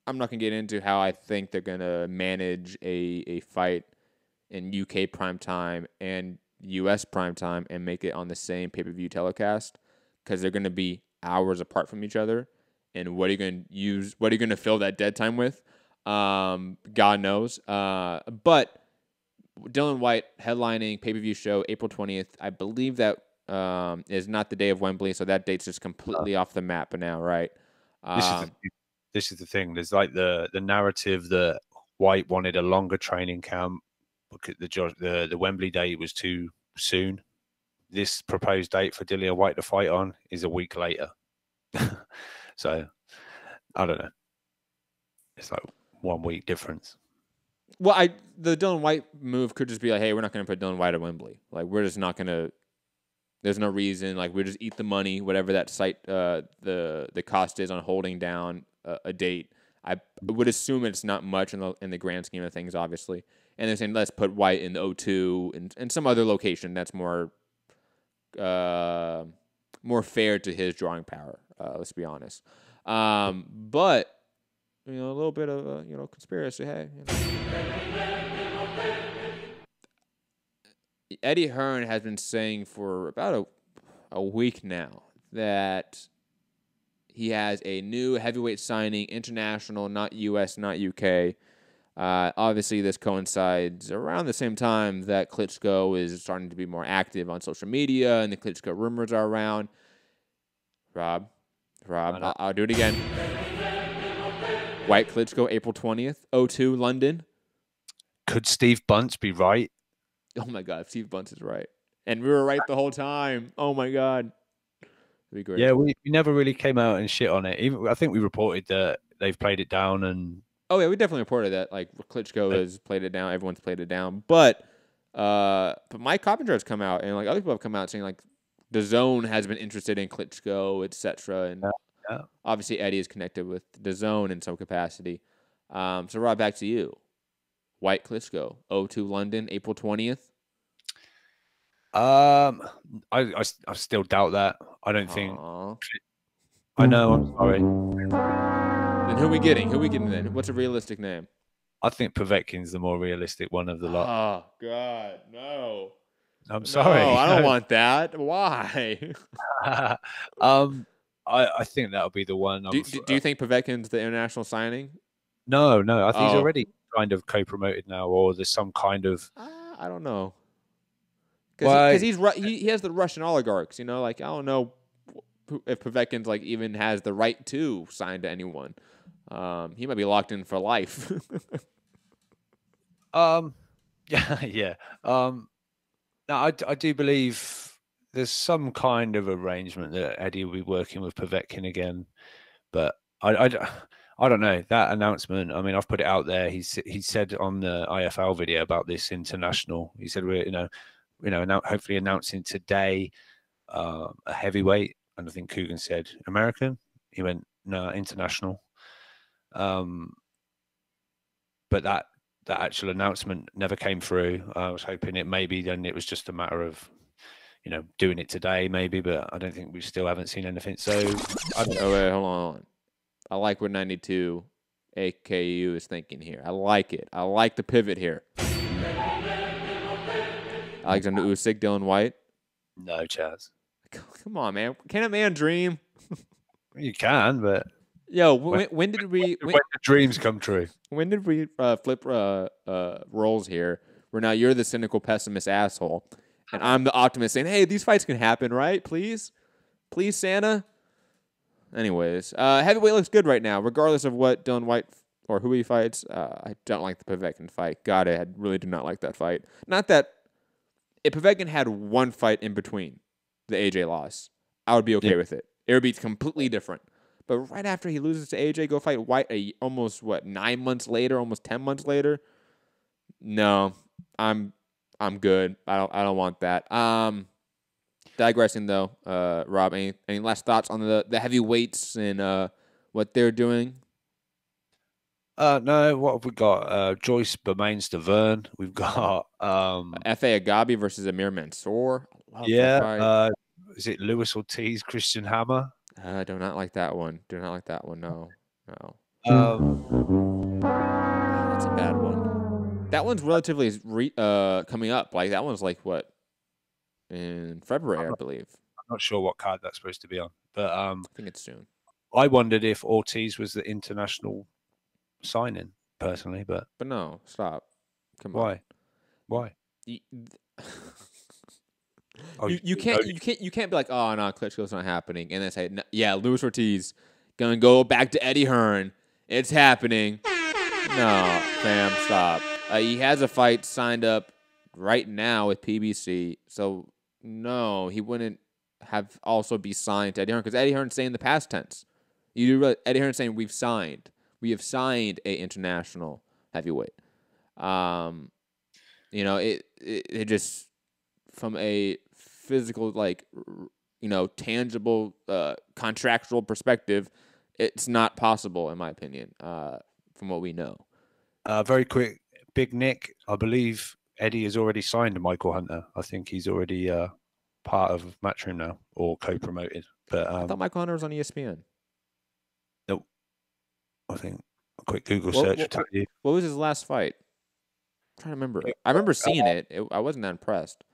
going to get into how I think they're going to manage a fight in UK primetime and US primetime and make it on the same pay-per-view telecast, because they're going to be hours apart from each other. And what are you going to use? What are you going to fill that dead time with? God knows. But Dillian Whyte headlining pay-per-view show April 20th. I believe that is not the day of Wembley, so that date's just completely off the map now, right? This is the thing. There's like the narrative that Whyte wanted a longer training camp because the Wembley date was too soon. This proposed date for Dillian Whyte to fight on is a week later. So, I don't know. It's like 1 week difference. Well, the Dillian Whyte move could just be like, hey, we're not going to put Dillian Whyte at Wembley. Like, we're just not going to. There's no reason. Like, we just eat the money, whatever that site, the cost is on holding down a date. I would assume it's not much in the grand scheme of things, obviously. And they're saying let's put Whyte in the O2 and some other location that's more fair to his drawing power. Let's be honest. But a little bit of conspiracy. Hey, Eddie Hearn has been saying for about a week now that he has a new heavyweight signing, international, not U.S., not U.K. Obviously, this coincides around the same time that Klitschko is starting to be more active on social media, and the Klitschko rumors are around. Rob, I'll do it again. Whyte Klitschko, April 20th, O2, London. Could Steve Bunce be right? Oh, my God, Steve Bunce is right. And we were right the whole time. Oh, my God. That'd be great. Yeah, we never really came out and shit on it. I think we reported that they've played it down. Oh, yeah, we definitely reported that. Like, Klitschko has played it down. Everyone's played it down. But Mike Coppinger has come out, and like other people have come out saying, like, DAZN has been interested in Klitschko, etc. And obviously Eddie is connected with DAZN in some capacity. So, Rob, back to you. White Klitschko, 0-2 London, April 20th. I still doubt that. I don't think. I know. I'm sorry. Then who are we getting? Who are we getting then? What's a realistic name? I think Povetkin's the more realistic one of the lot. Oh God, no! I'm sorry. No, I don't want that. Why? I think that'll be the one. Do you think Povetkin's the international signing? No. I think he's already kind of co-promoted now, or there's some kind of. I don't know. Because he has the Russian oligarchs. Like I don't know if Povetkin's like even has the right to sign to anyone. He might be locked in for life. Yeah. Now I do believe there's some kind of arrangement that Eddie will be working with Povetkin again, but I don't know that announcement. I mean, I've put it out there. He said on the IFL video about this international. He said we're hopefully announcing today a heavyweight, and I think Coogan said American. He went no international. But that actual announcement never came through. I was hoping it maybe then it was just a matter of, doing it today maybe, but I don't think we still haven't seen anything. So I don't know. Wait, hold on. I like what 92 AKU is thinking here. I like it. I like the pivot here. Alexander Usyk, Dylan White. No, Chaz. Come on, man. Can a man dream? You can, but yo, when did we? When the dreams come true? When did we flip roles here? Where now you're the cynical pessimist asshole, and I'm the optimist saying, "Hey, these fights can happen, right? Please, Santa." Anyways, heavyweight looks good right now, regardless of what Dylan White or who he fights. I don't like the Povetkin fight. God, I really do not like that fight. Not that if Povetkin had one fight in between the AJ loss, I would be okay with it. It would be completely different. But right after he loses to AJ, go fight White almost 9 months later, almost 10 months later. No, I'm good. I don't want that. Digressing though, Rob, any last thoughts on the heavyweights and what they're doing? No, what have we got? Joyce Bermains Vern. We've got F.A. Agabi versus Amir Mansour. Is it Luis Ortiz, Christian Hammer? I do not like that one. No. That's a bad one. That one's relatively coming up. Like that one's like what? In February, I believe. I'm not sure what card that's supposed to be on, but I think it's soon. I wondered if Ortiz was the international signing personally, but no, stop. Come on. Why? You can't be like, oh no, Klitschko's not happening, and then say, no, yeah, Luis Ortiz gonna go back to Eddie Hearn. It's happening. No, fam, stop. He has a fight signed up right now with PBC, so no, he wouldn't have also be signed to Eddie Hearn because Eddie Hearn's saying the past tense. Eddie Hearn's saying we have signed a international heavyweight. It just from a physical, tangible, contractual perspective, it's not possible, in my opinion, from what we know. Very quick, Big Nick, I believe Eddie has already signed Michael Hunter. I think he's already part of Matchroom now, or co-promoted. But I thought Michael Hunter was on ESPN. Nope. I think a quick Google search will tell you. What was his last fight? I'm trying to remember. I remember seeing it. I wasn't that impressed.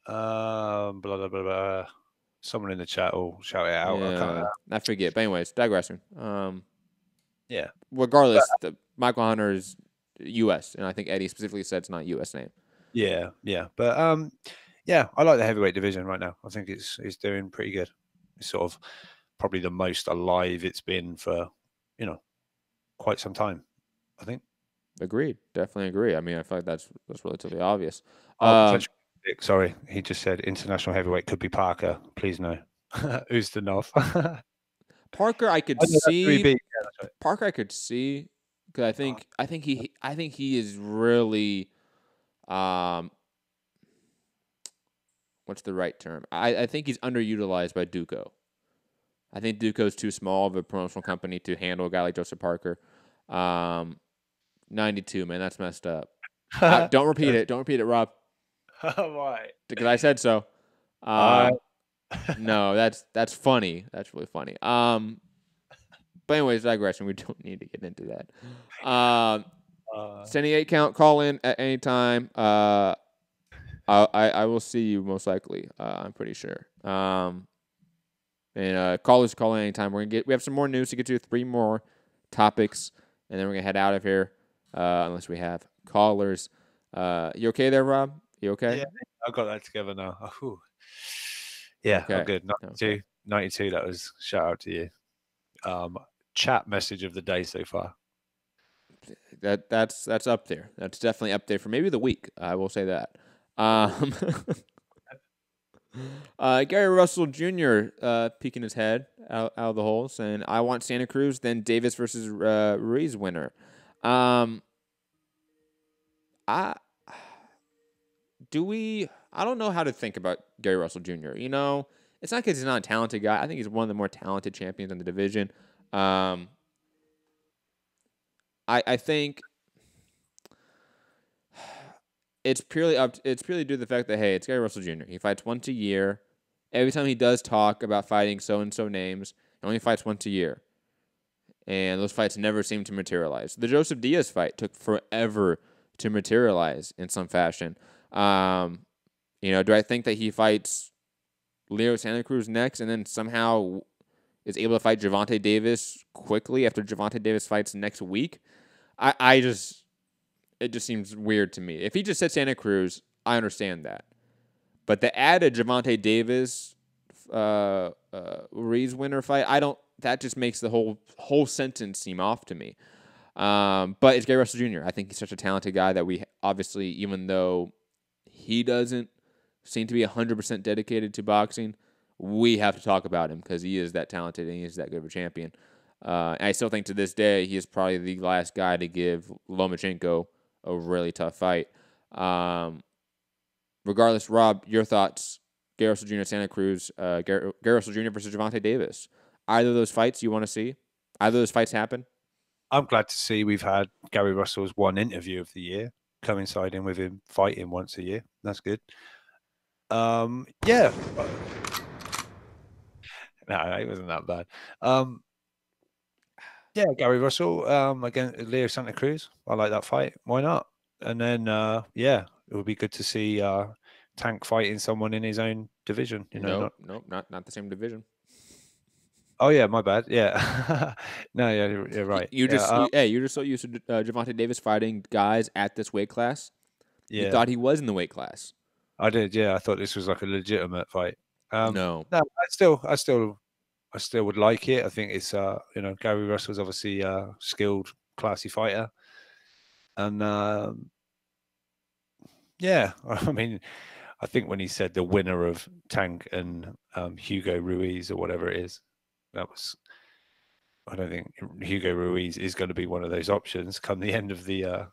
Blah, blah, blah, blah. Someone in the chat will shout it out. Yeah, I forget. But anyways, digressing. Yeah. Regardless, Michael Hunter is U.S., and I think Eddie specifically said it's not a U.S. name. Yeah. But I like the heavyweight division right now. I think it's doing pretty good. It's sort of probably the most alive it's been for, quite some time, I think. Agreed. Definitely agree. I mean, I feel like that's relatively obvious. Sorry, he just said international heavyweight could be Parker. Please no. Ustinov. Parker, I could see. Parker, I could see because I think he is really, what's the right term? I think he's underutilized by Duco. I think Duco's too small of a promotional company to handle a guy like Joseph Parker. 92, man. That's messed up. Don't repeat it. Don't repeat it, Rob. Why? Because I said so. No, that's funny. That's really funny. But anyways, digression. We don't need to get into that. 78 count. Call in at any time. I will see you most likely. I'm pretty sure. And callers call in anytime. We have some more news to get to. 3 more topics, and then we're gonna head out of here. Unless we have callers. You okay there, Rob? You okay? Yeah, I got that together now. Oh, yeah, okay. I'm good. 92. That was shout out to you. Chat message of the day so far. That's up there. That's definitely up there for maybe the week. I will say that. Gary Russell Jr. Peeking his head out of the hole, saying, "I want Santa Cruz, then Davis versus Ruiz winner." I don't know how to think about Gary Russell Jr. You know, it's not because he's not a talented guy. I think he's one of the more talented champions in the division. I think it's purely due to the fact that, hey, it's Gary Russell Jr. He fights once a year. Every time he does talk about fighting so-and-so names, he only fights once a year. And those fights never seem to materialize. The Joseph Diaz fight took forever to materialize in some fashion. Do I think that he fights Leo Santa Cruz next and then somehow is able to fight Gervonta Davis quickly after Gervonta Davis fights next week? It just seems weird to me. If he just said Santa Cruz, I understand that. But the added Gervonta Davis Ruiz winner fight, that just makes the whole sentence seem off to me. But it's Gary Russell Jr. I think he's such a talented guy that we obviously, even though he doesn't seem to be 100% dedicated to boxing, we have to talk about him because he is that talented and he is that good of a champion. And I still think to this day he is probably the last guy to give Lomachenko a really tough fight. Regardless, Rob, your thoughts? Gary Russell Jr. Santa Cruz, Gary Russell Jr. versus Gervonta Davis. Either of those fights you want to see? Either of those fights happen? I'm glad to see we've had Gary Russell's one interview of the year coinciding with him fighting once a year. That's good. Yeah. No, it wasn't that bad. Yeah, Gary Russell against Leo Santa Cruz. I like that fight. Why not? And then, it would be good to see Tank fighting someone in his own division. Nope, not the same division. Oh yeah, my bad. Yeah, no, yeah, you're right. You're just so used to Gervonta Davis fighting guys at this weight class. Yeah, you thought he was in the weight class. I did. Yeah, I thought this was like a legitimate fight. No, I still would like it. I think it's Gary Russell's obviously a skilled, classy fighter, and yeah, I mean, I think when he said the winner of Tank and Hugo Ruiz or whatever it is. I don't think Hugo Ruiz is going to be one of those options come the end of the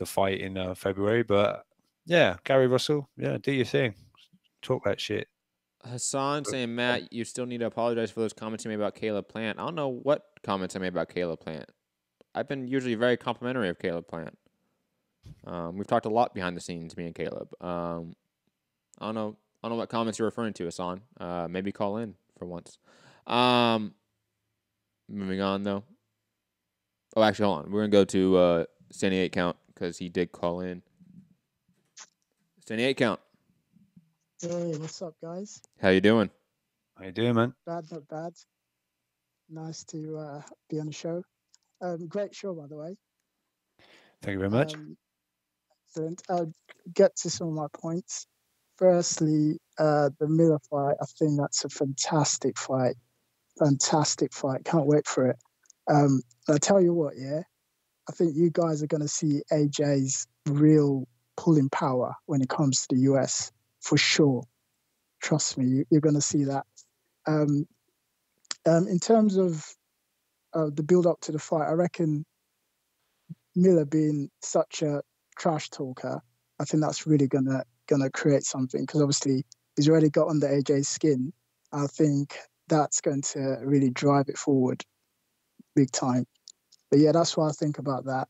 fight in February. But yeah, Gary Russell, yeah, do your thing. Talk that shit. Hassan saying, Matt, you still need to apologize for those comments you made about Caleb Plant. I don't know what comments I made about Caleb Plant. I've been usually very complimentary of Caleb Plant. We've talked a lot behind the scenes, me and Caleb. I don't know what comments you're referring to, Hassan. Maybe call in for once. Moving on though. Oh, actually, hold on. We're gonna go to 78 count because he did call in. 78 count. Hey, what's up, guys? How you doing? How you doing, man? Not bad. Nice to be on the show. Great show, by the way. Thank you very much. Excellent. I'll get to some of my points. Firstly, the Miller fight, I think that's a fantastic fight. Can't wait for it. I tell you what, yeah, I think you guys are going to see AJ's real pulling power when it comes to the US, for sure. Trust me, you're going to see that. In terms of the build-up to the fight, I reckon Miller being such a trash talker, I think that's really gonna create something, because obviously he's already got under AJ's skin. I think that's going to really drive it forward big time. But yeah, that's what I think about that.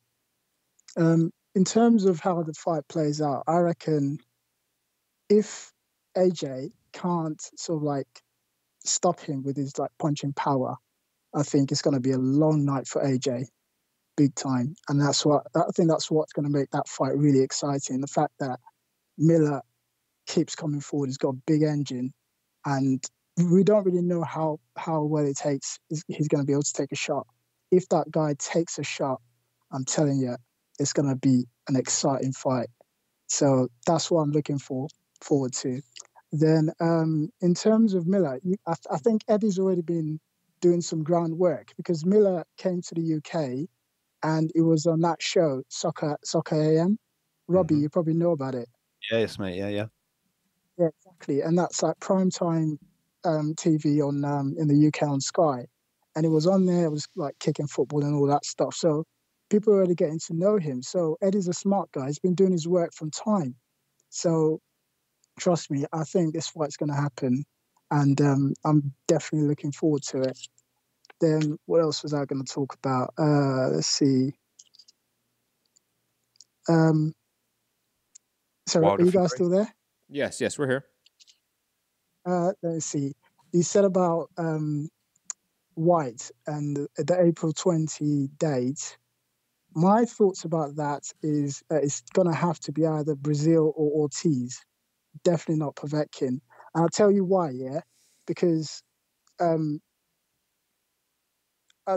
In terms of how the fight plays out, I reckon if AJ can't sort of like stop him with his like punching power, I think it's going to be a long night for AJ, big time. And I think that's what's going to make that fight really exciting. The fact that Miller keeps coming forward, he's got a big engine, and we don't really know how well it takes. He's going to be able to take a shot. If that guy takes a shot, I'm telling you, it's going to be an exciting fight. So that's what I'm looking forward to. Then in terms of Miller, I think Eddie's already been doing some groundwork, because Miller came to the UK and it was on that show, Soccer AM. Robbie, you probably know about it. Yes, mate. Yeah. Yeah, exactly. And that's like primetime TV on in the UK on Sky. And it was on there, it was like kicking football and all that stuff. So people are already getting to know him. So Eddie's a smart guy. He's been doing his work from time. So trust me, I think this fight's going to happen. And I'm definitely looking forward to it. Then what else was I going to talk about? Let's see. So are you guys still there? Yes, we're here. Let's see. You said about White and the April 20 date. My thoughts about that is it's going to have to be either Brazil or Ortiz. Definitely not Povetkin. And I'll tell you why, yeah? Because I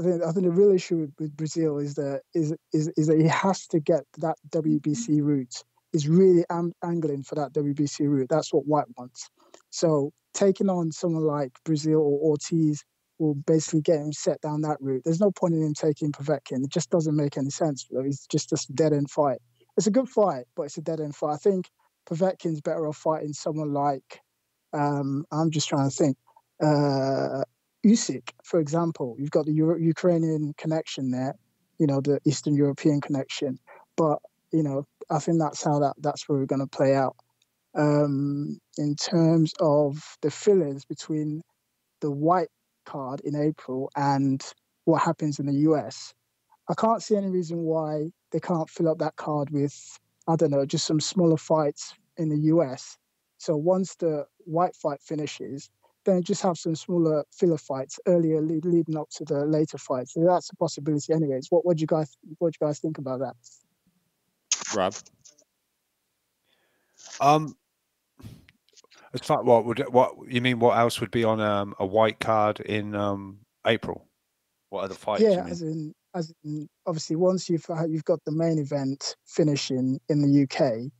think the real issue with Brazil is that he has to get that WBC route. He's really angling for that WBC route. That's what White wants. So taking on someone like Brazil or Ortiz will basically get him set down that route. There's no point in him taking Povetkin. It just doesn't make any sense. It's just a dead-end fight. It's a good fight, but it's a dead-end fight. I think Povetkin's better off fighting someone like, I'm just trying to think, Usyk, for example. You've got the Ukrainian connection there, the Eastern European connection. But, I think that's where we're going to play out. In terms of the fillers between the White card in April and what happens in the US, I can't see any reason why they can't fill up that card with, I don't know, just some smaller fights in the US. So once the White fight finishes, then just have some smaller filler fights earlier leading up to the later fights. So that's a possibility anyways. What do you guys think about that? Rob? As far what you mean? What else would be on a White card in April? What other fights? Yeah, as in obviously once you've got the main event finishing in the UK.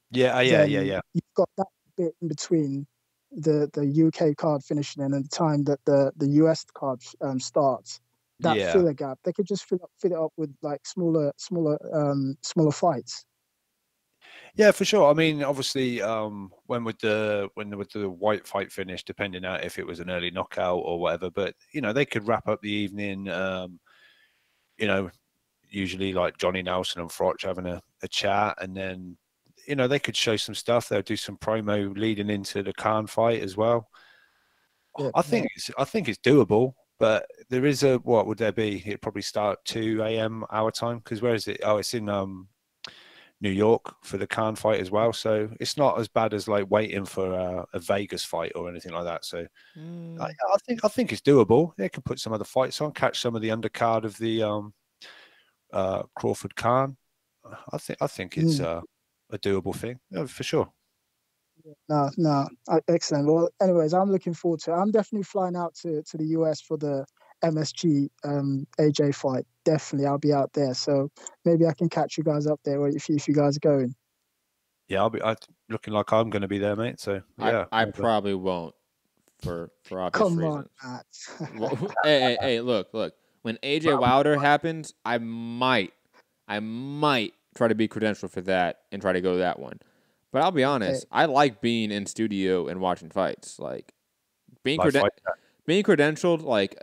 Yeah. You've got that bit in between the UK card finishing and the time that the US card starts. That filler gap, they could just fill it up with like smaller fights. Yeah, for sure. I mean, obviously, when would the White fight finish, depending on if it was an early knockout or whatever. But they could wrap up the evening. Usually like Johnny Nelson and Froch having a chat, and then they could show some stuff. They'll do some promo leading into the Khan fight as well. Yeah, I think it's doable. But there is what would there be? It'd probably start 2 a.m. our time, because where is it? Oh, it's in New York for the Khan fight as well. So it's not as bad as like waiting for a Vegas fight or anything like that. So I think it's doable. They can put some other fights on, catch some of the undercard of the Crawford Khan. I think it's a doable thing, for sure. No, excellent. Well, anyways, I'm looking forward to it. I'm definitely flying out to the US for the MSG AJ fight. Definitely, I'll be out there. So maybe I can catch you guys up there if you guys are going. Yeah, I'll be looking like I'm going to be there, mate. So yeah, I probably won't for obvious Come reasons. on, Matt. Well, hey, look. When AJ Wilder happens, I might try to be credentialed for that and try to go to that one. But I'll be honest, I like being in studio and watching fights. Like being credentialed, like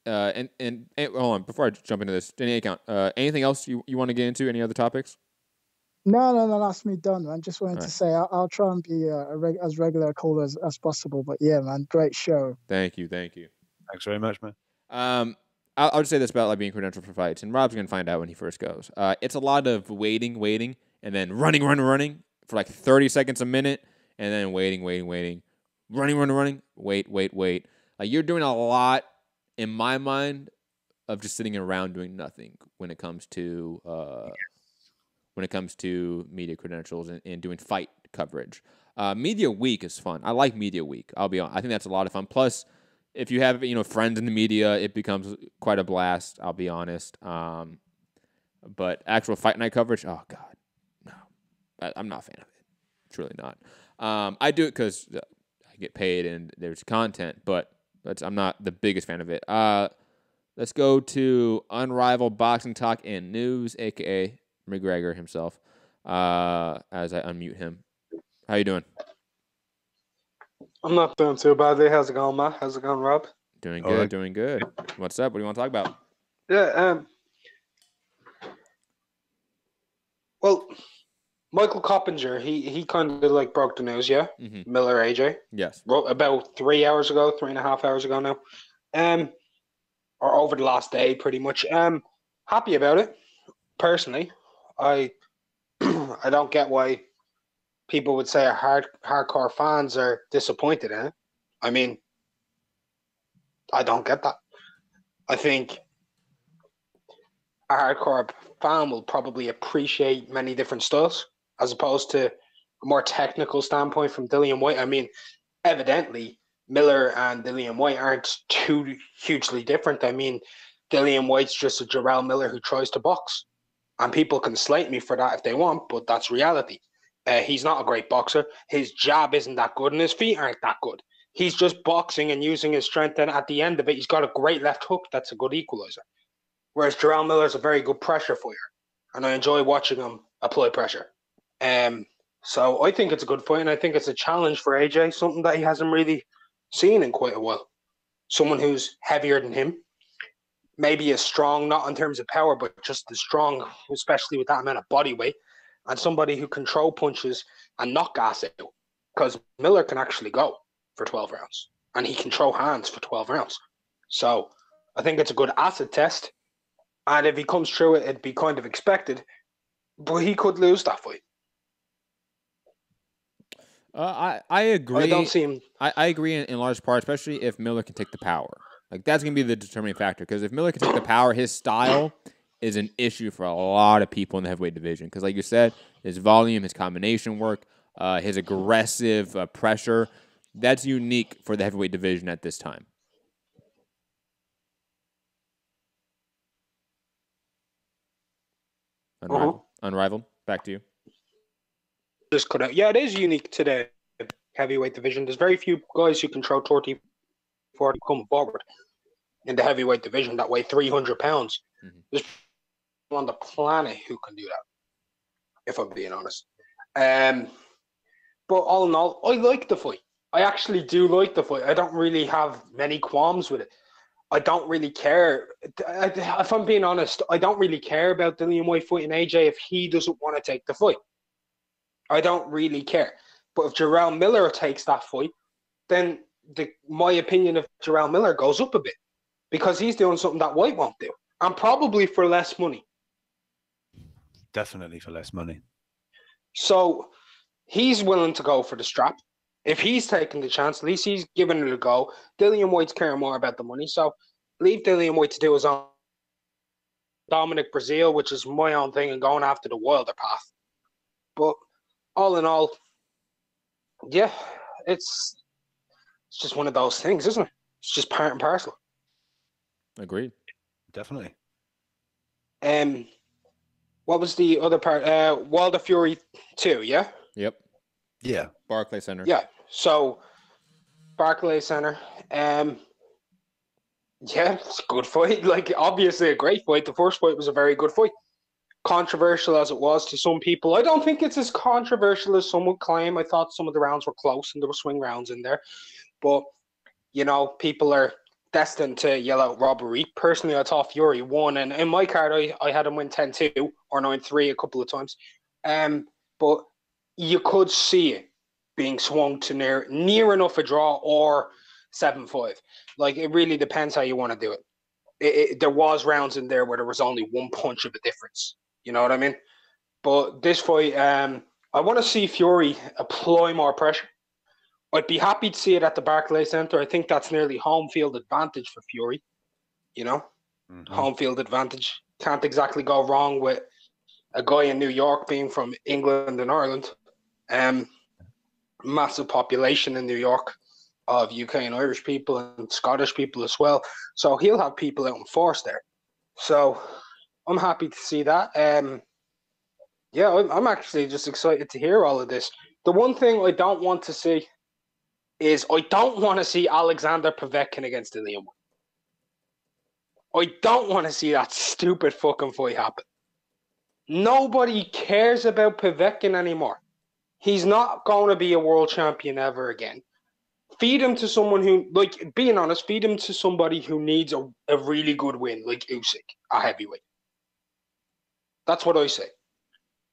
and hold on, before I jump into this, any account, anything else you want to get into? Any other topics? No, that's me done, man. Just wanted to say I'll try and be as regular a caller as possible. But yeah, man, great show. Thank you. Thanks very much, man. I'll just say this about like being credentialed for fights, and Rob's gonna find out when he first goes. It's a lot of waiting, and then running for like 30 seconds a minute, and then waiting, running, wait. Like you're doing a lot, in my mind, of just sitting around doing nothing when it comes to media credentials and doing fight coverage. Media week is fun. I like media week. I'll be honest. I think that's a lot of fun. Plus, if you have friends in the media, it becomes quite a blast. I'll be honest. But actual fight night coverage, oh god, no, I'm not a fan of it. Truly not. I do it because I get paid and there's content, but I'm not the biggest fan of it. Let's go to Unrivaled Boxing Talk and News, aka McGregor himself. As I unmute him. How you doing? I'm not doing too badly. How's it going, Matt? How's it going, Rob? Doing good, doing good. What's up? What do you want to talk about? Yeah, well, Michael Coppinger, he kind of like broke the news, yeah? Mm-hmm. Miller AJ. Yes. About 3 hours ago, 3.5 hours ago now. Or over the last day, pretty much. Happy about it, personally. I don't get why people would say hardcore fans are disappointed in it. I mean, I don't get that. I think a hardcore fan will probably appreciate many different styles as opposed to a more technical standpoint from Dillian Whyte. I mean, evidently, Miller and Dillian Whyte aren't too hugely different. I mean, Dillian Whyte's just a Jarrell Miller who tries to box. And people can slate me for that if they want, but that's reality. He's not a great boxer. His jab isn't that good, and his feet aren't that good. He's just boxing and using his strength, and at the end of it, he's got a great left hook that's a good equalizer. Whereas Jarrell Miller's a very good pressure fighter, and I enjoy watching him apply pressure. So I think it's a good fight, and I think it's a challenge for AJ, something that he hasn't really seen in quite a while. Someone who's heavier than him, maybe as strong, not in terms of power, but just as strong, especially with that amount of body weight, and somebody who can throw punches and knock gas out, because Miller can actually go for 12 rounds, and he can throw hands for 12 rounds. So I think it's a good acid test, and if he comes through it, it'd be kind of expected, but he could lose that fight. I agree. I don't see him. I agree in large part, especially if Miller can take the power. Like that's gonna be the determining factor. Because if Miller can take the power, his style is an issue for a lot of people in the heavyweight division. Because, like you said, his volume, his combination work, his aggressive pressure, that's unique for the heavyweight division at this time. Unrivaled. Back to you. Just cut out. Yeah, it is unique to the heavyweight division. There's very few guys who can throw 30, 40 come forward in the heavyweight division that weigh 300 pounds. Mm-hmm. There's people on the planet who can do that, if I'm being honest. But all in all, I like the fight. I actually do like the fight. I don't really have many qualms with it. I don't really care. If I'm being honest, I don't really care about Dillian Whyte fighting AJ if he doesn't want to take the fight. I don't really care. But if Jarrell Miller takes that fight, then my opinion of Jarrell Miller goes up a bit because he's doing something that Whyte won't do, and probably for less money. Definitely for less money. So he's willing to go for the strap. If he's taking the chance, at least he's giving it a go. Dillian Whyte's caring more about the money, so leave Dillian Whyte to do his own. Dominic Brazil, which is my own thing, and going after the Wilder path. But all in all, yeah, it's just one of those things, isn't it? It's just part and parcel. Agreed. Definitely. What was the other part? Wilder Fury 2, yeah? Yep. Yeah. Barclays Center. Yeah. So, Barclays Center. Yeah, it's a good fight. Like, obviously a great fight. The first fight was a very good fight. Controversial as it was to some people. I don't think it's as controversial as some would claim. I thought some of the rounds were close and there were swing rounds in there. But, you know, people are destined to yell out robbery. Personally, I thought Fury won. And in my card, I had him win 10-2 or 9-3 a couple of times. But you could see it being swung to near enough a draw or 7-5. Like, it really depends how you want to do it. there was rounds in there where there was only one punch of a difference. You know what I mean? But this fight, I want to see Fury apply more pressure. I'd be happy to see it at the Barclays Center. I think that's nearly home field advantage for Fury. You know, home field advantage. Can't exactly go wrong with a guy in New York being from England and Ireland. Massive population in New York of UK and Irish people and Scottish people as well. So he'll have people out in force there. So I'm happy to see that. Yeah, I'm actually just excited to hear all of this. The one thing I don't want to see is I don't want to see Alexander Povetkin against Dillian Whyte. I don't want to see that stupid fucking fight happen. Nobody cares about Povetkin anymore. He's not going to be a world champion ever again. Feed him to someone who, like, being honest, feed him to somebody who needs a really good win, like Usyk, a heavyweight. That's what I say.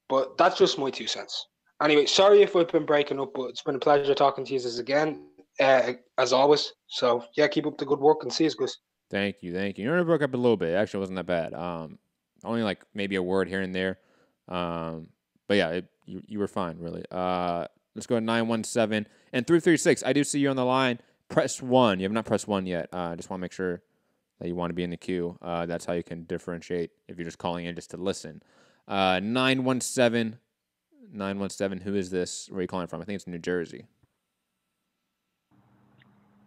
But that's just my 2 cents. Anyway, sorry if we've been breaking up, but it's been a pleasure talking to you again, as always. So, yeah, keep up the good work and see you guys. Thank you. You only broke up a little bit. Actually, it wasn't that bad. Only like maybe a word here and there. But yeah, you were fine, really. Let's go to 917 and 336. I do see you on the line. Press 1. You have not pressed 1 yet. I just want to make sure that you want to be in the queue. That's how you can differentiate if you're just calling in just to listen. 917. Who is this? Where are you calling from? I think it's New Jersey.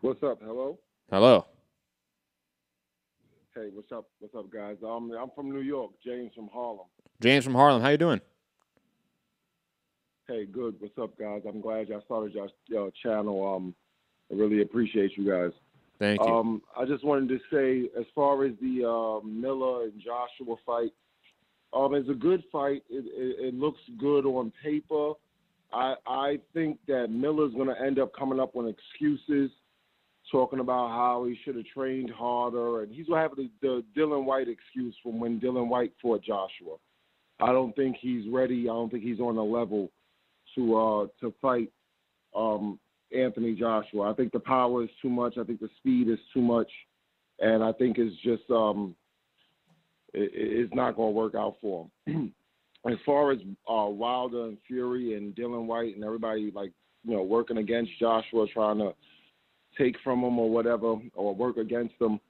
What's up? Hello? Hello. Hey, what's up? What's up, guys? I'm from New York. James from Harlem. James from Harlem. How you doing? Hey, good. What's up, guys? I'm glad y'all started your channel. I really appreciate you guys. Thank you. I just wanted to say, as far as the Miller and Joshua fight, it's a good fight. It looks good on paper. I think that Miller's going to end up coming up with excuses, talking about how he should have trained harder, and he's going to have the Dillian Whyte excuse from when Dillian Whyte fought Joshua. I don't think he's ready. I don't think he's on the level to fight Anthony Joshua. I think the power is too much. I think the speed is too much, and I think it's just it's not going to work out for him. As far as Wilder and Fury and Dillian Whyte and everybody working against Joshua, trying to take from him or whatever, or work against him,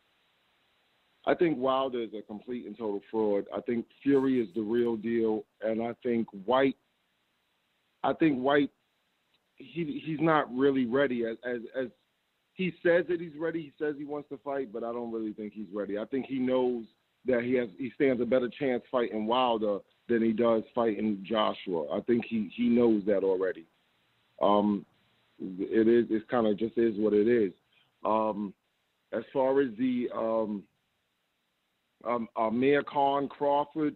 I think Wilder is a complete and total fraud. I think Fury is the real deal, and I think Whyte, he's not really ready. As he says that he's ready, he says he wants to fight, but I don't really think he's ready. I think he knows that he stands a better chance fighting Wilder than he does fighting Joshua. I think he knows that already. It's kind of just is what it is. As far as the Amir Khan Crawford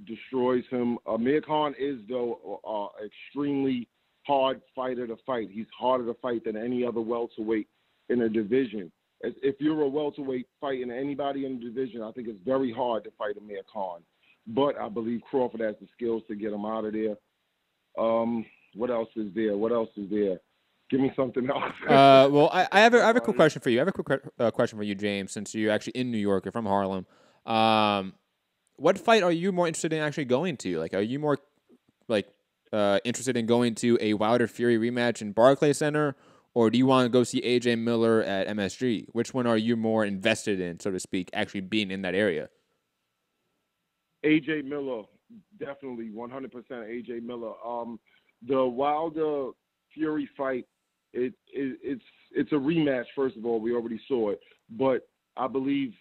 destroys him. Amir Khan is, though, extremely hard fighter to fight. He's harder to fight than any other welterweight in a division. If you're a welterweight fighting anybody in the division, I think it's very hard to fight Amir Khan. But I believe Crawford has the skills to get him out of there. What else is there? Give me something else. Well, I have a quick question for you. I have a quick question for you, James, since you're actually in New York. You're from Harlem. What fight are you more interested in actually going to? Like, are you more interested in going to a Wilder Fury rematch in Barclays Center, or do you want to go see AJ Miller at MSG? Which one are you more invested in, so to speak, actually being in that area? AJ Miller, definitely 100% AJ Miller. The Wilder Fury fight, it's a rematch. First of all, we already saw it, but I believe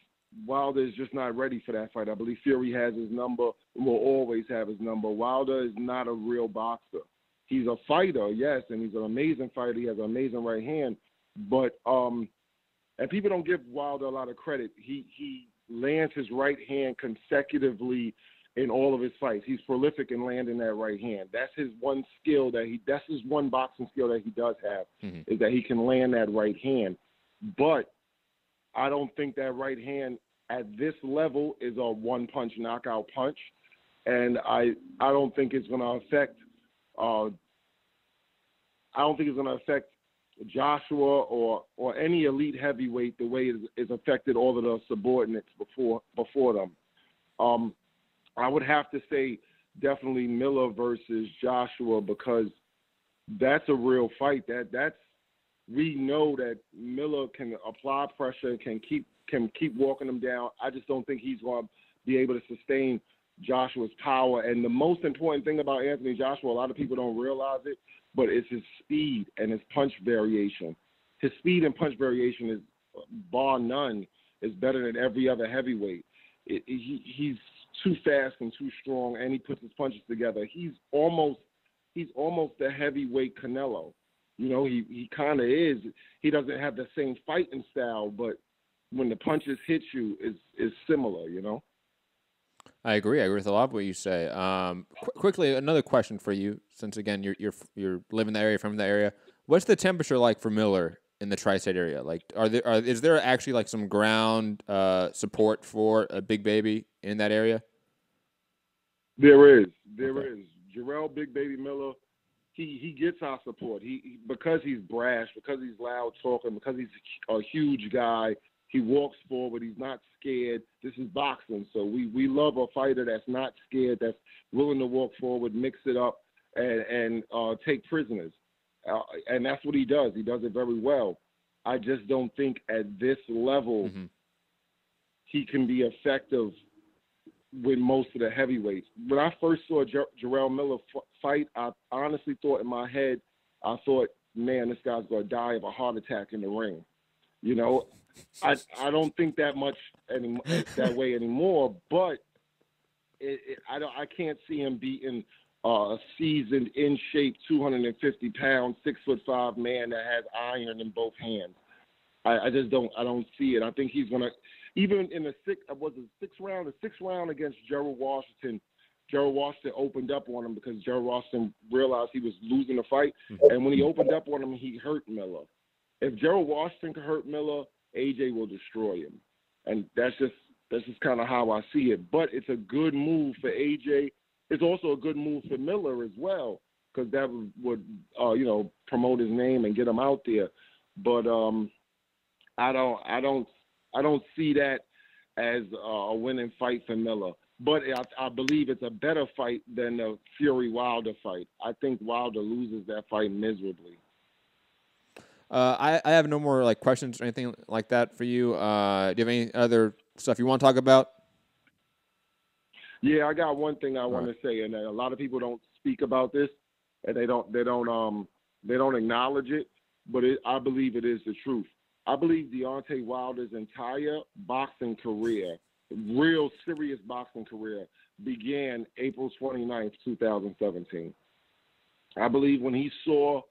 Wilder is just not ready for that fight. I believe Fury has his number and will always have his number. Wilder is not a real boxer. He's a fighter, yes, and he's an amazing fighter. He has an amazing right hand, but and people don't give Wilder a lot of credit. He lands his right hand consecutively in all of his fights. He's prolific in landing that right hand. That's his one skill that's his one boxing skill that he does have, is that he can land that right hand. But I don't think that right hand at this level is a one-punch knockout punch, and I don't think it's going to affect Joshua or any elite heavyweight the way it's affected all of the subordinates before them. I would have to say definitely Miller versus Joshua, because that's a real fight. That's we know that Miller can apply pressure, can keep walking him down. I just don't think he's going to be able to sustain Joshua's power. And the most important thing about Anthony Joshua, a lot of people don't realize it, but it's his speed and his punch variation. His speed and punch variation is, bar none, is better than every other heavyweight. He's too fast and too strong, and he puts his punches together. He's almost the heavyweight Canelo. You know, he kind of is. He doesn't have the same fighting style, but when the punches hit you, is similar, you know? I agree with a lot of what you say. Quickly, another question for you, since again you're living in the area, from the area. What's the temperature like for Miller in the tri-state area? Like, is there actually like some ground support for a Big Baby in that area? There is. Jarrell Big Baby Miller, he gets our support. Because he's brash, because he's loud talking, because he's a huge guy. He walks forward. He's not scared. This is boxing, so we love a fighter that's not scared, that's willing to walk forward, mix it up, and take prisoners. And that's what he does. He does it very well. I just don't think at this level he can be effective with most of the heavyweights. When I first saw Jarrell Miller fight, I honestly thought in my head, man, this guy's going to die of a heart attack in the ring. You know, I don't think that much that way anymore, but I can't see him beating a seasoned, in shape, 250-pound, 6'5" man that has iron in both hands. I just don't see it. I think he's gonna, even in the sixth round against Gerald Washington. Gerald Washington opened up on him because Gerald Washington realized he was losing the fight, and when he opened up on him, he hurt Miller. If Gerald Washington can hurt Miller, AJ will destroy him, and that's just kind of how I see it. But it's a good move for AJ. It's also a good move for Miller as well, because that would promote his name and get him out there. But I don't see that as a winning fight for Miller. But I believe it's a better fight than the Fury-Wilder fight. I think Wilder loses that fight miserably. I have no more questions or anything like that for you. Do you have any other stuff you want to talk about? Yeah, I got one thing I want to say, and a lot of people don't speak about this, and they don't acknowledge it. But I believe it is the truth. I believe Deontay Wilder's entire boxing career, real serious boxing career, began April 29th, 2017. I believe when he saw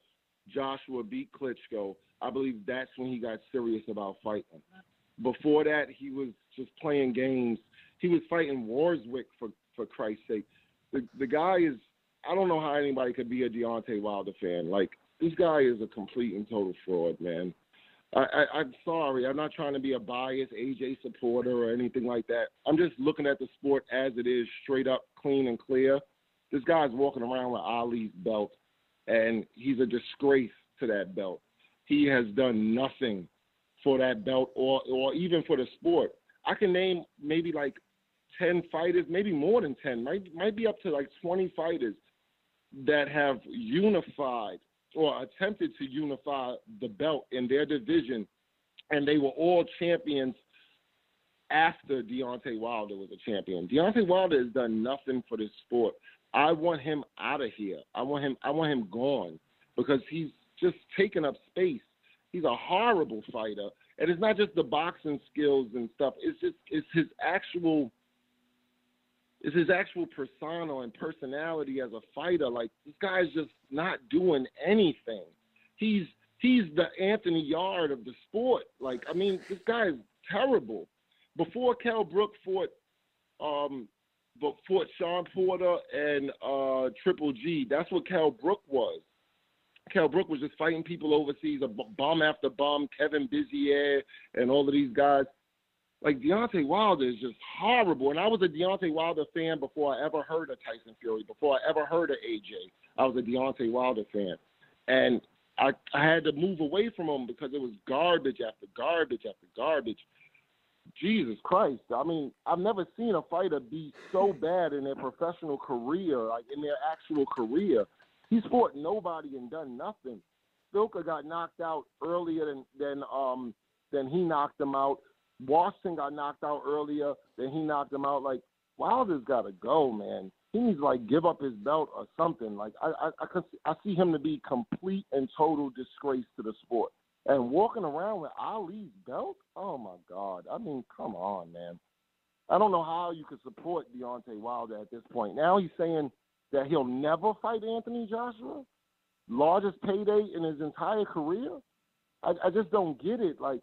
Joshua beat Klitschko, I believe that's when he got serious about fighting. Before that, he was just playing games. He was fighting Warswick, for Christ's sake. The guy is, I don't know how anybody could be a Deontay Wilder fan. This guy is a complete and total fraud, man. I'm sorry. I'm not trying to be a biased AJ supporter or anything like that. I'm just looking at the sport as it is, straight up, clean and clear. This guy's walking around with Ali's belt, and he's a disgrace to that belt. He has done nothing for that belt or even for the sport. I can name maybe 10 fighters, maybe more than 10, might be up to 20 fighters that have unified or attempted to unify the belt in their division, and they were all champions after Deontay Wilder was a champion. Deontay Wilder has done nothing for this sport. I want him out of here. I want him gone, because he's just taking up space. He's a horrible fighter, and it's not just the boxing skills and stuff. It's his actual persona and personality as a fighter. This guy's just not doing anything. He's the Anthony Yard of the sport. This guy is terrible. Before Kell Brook fought Sean Porter and Triple G, that's what Kell Brook was. Kell Brook was just fighting people overseas, bum after bum, Kevin Bizier, and all of these guys. Deontay Wilder is just horrible. And I was a Deontay Wilder fan before I ever heard of Tyson Fury, before I ever heard of AJ. I was a Deontay Wilder fan. And I had to move away from him because it was garbage after garbage after garbage. Jesus Christ. I mean, I've never seen a fighter be so bad in their professional career, like in their actual career. He's fought nobody and done nothing. Filker got knocked out earlier than he knocked him out. Washington got knocked out earlier than he knocked him out. Like, Wilder's got to go, man. He needs to, like, give up his belt or something. Like, I see him to be complete and total disgrace to the sport. And walking around with Ali's belt? Oh, my God. I mean, come on, man. I don't know how you could support Deontay Wilder at this point. Now he's saying that he'll never fight Anthony Joshua? Largest payday in his entire career? I just don't get it. Like,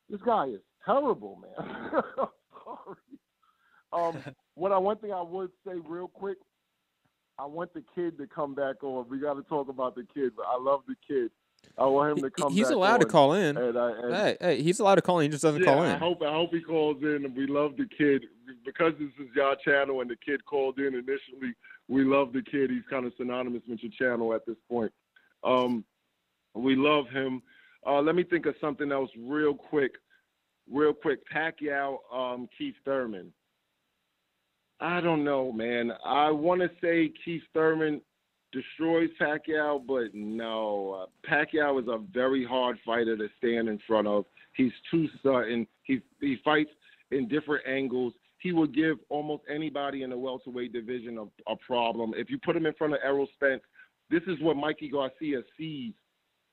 this guy is terrible, man. Sorry. One thing I would say real quick, I want the kid to come back on. We got to talk about the kid, but I love the kid. I want him to come back on. He's allowed to call in. Hey, he's allowed to call in. He just doesn't call in. I hope he calls in, and we love the kid. Because this is your channel and the kid called in initially, we love the kid. He's kind of synonymous with your channel at this point. We love him. Let me think of something else real quick. Pacquiao, Keith Thurman. I don't know, man. I want to say Keith Thurman destroys Pacquiao, but no. Pacquiao is a very hard fighter to stand in front of. He's too certain. He fights in different angles. He will give almost anybody in the welterweight division a problem. If you put him in front of Errol Spence, this is what Mikey Garcia sees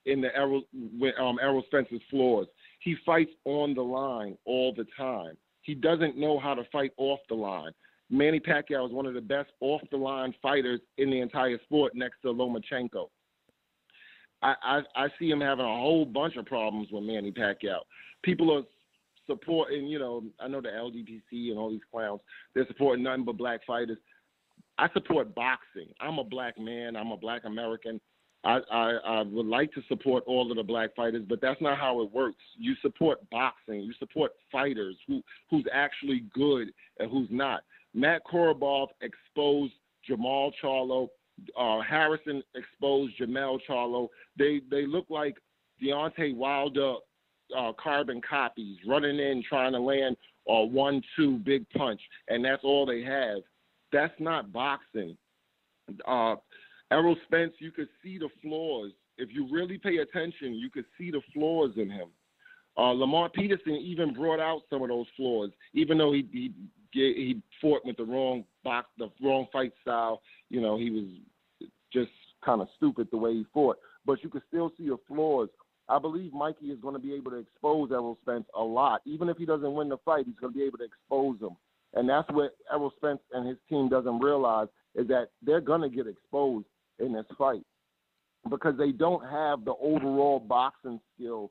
in the Errol Spence's flaws. He fights on the line all the time. He doesn't know how to fight off the line. Manny Pacquiao is one of the best off-the-line fighters in the entire sport next to Lomachenko. I see him having a whole bunch of problems with Manny Pacquiao. People are supporting, I know the LGPC and all these clowns, they're supporting nothing but black fighters. I support boxing. I'm a black man. I'm a black American. I would like to support all of the black fighters, but that's not how it works. You support boxing. You support fighters who's actually good and who's not. Matt Korobov exposed Jamal Charlo. Harrison exposed Jamel Charlo. They look like Deontay Wilder carbon copies, running in trying to land a 1-2 big punch, and that's all they have. That's not boxing. Errol Spence, you could see the flaws. If you really pay attention, you could see the flaws in him. Lamar Peterson even brought out some of those flaws, even though he fought with the wrong fight style. He was just kind of stupid the way he fought. But you could still see the flaws. I believe Mikey is going to be able to expose Errol Spence a lot. Even if he doesn't win the fight, he's going to be able to expose him. And that's what Errol Spence and his team doesn't realize, is that they're going to get exposed in this fight because they don't have the overall boxing skill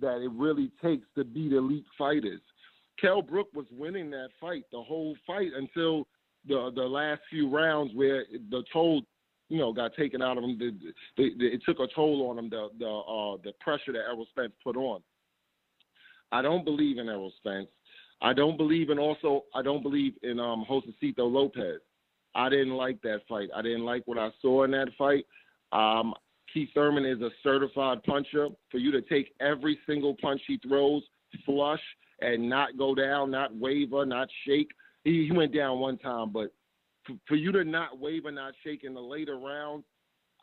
that it really takes to beat elite fighters. Kell Brook was winning that fight, the whole fight, until the last few rounds where the toll, got taken out of him. It took a toll on him, the pressure that Errol Spence put on. I don't believe in Errol Spence. I don't believe in Josecito Lopez. I didn't like that fight. I didn't like what I saw in that fight. Keith Thurman is a certified puncher. For you to take every single punch he throws, flush, and not go down, not waver, not shake. He went down one time, but for you to not waver, not shake in the later rounds,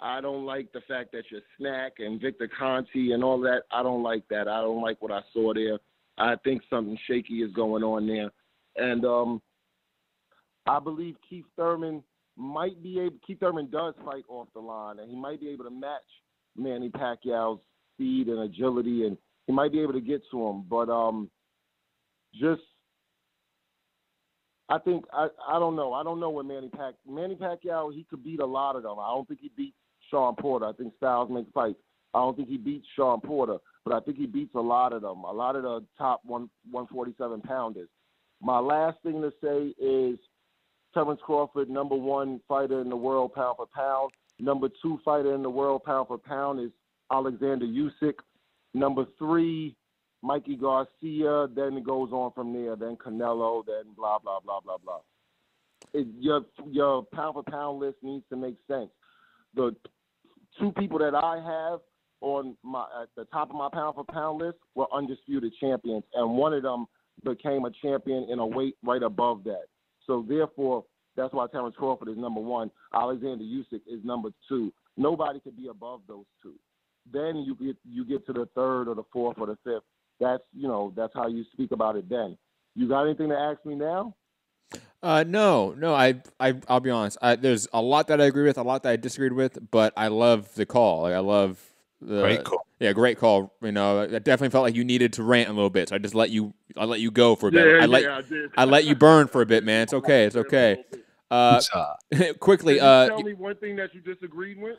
I don't like the fact that you're Snack and Victor Conti and all that. I don't like that. I don't like what I saw there. I think something shaky is going on there. And I believe Keith Thurman does fight off the line, and he might be able to match Manny Pacquiao's speed and agility, and he might be able to get to him. But I think I don't know. I don't know what Manny Pacquiao, he could beat a lot of them. I don't think he beats Sean Porter. I think styles make fights. I don't think he beats Sean Porter, but I think he beats a lot of them, a lot of the top 147 pounders. My last thing to say is Terence Crawford, number 1 fighter in the world pound for pound. Number 2 fighter in the world pound for pound is Alexander Usyk. Number 3, Mikey Garcia. Then it goes on from there. Then Canelo. Then blah, blah, blah, blah, blah. Your pound for pound list needs to make sense. The 2 people that I have on my at the top of my pound for pound list were undisputed champions, and one of them became a champion in a weight right above that. So therefore, that's why Terrence Crawford is number one. Alexander Usyk is number two. Nobody could be above those two. Then you get to the third or the fourth or the fifth. That's how you speak about it. Then you got anything to ask me now? No. I'll be honest. There's a lot that I agree with, a lot that I disagreed with, but I love the call. Like I love the great call. Yeah, great call. You know, I definitely felt like you needed to rant a little bit, so I just let you go for a bit. I let you burn for a bit, man. It's okay. It's okay. Quickly, Can you tell me one thing that you disagreed with?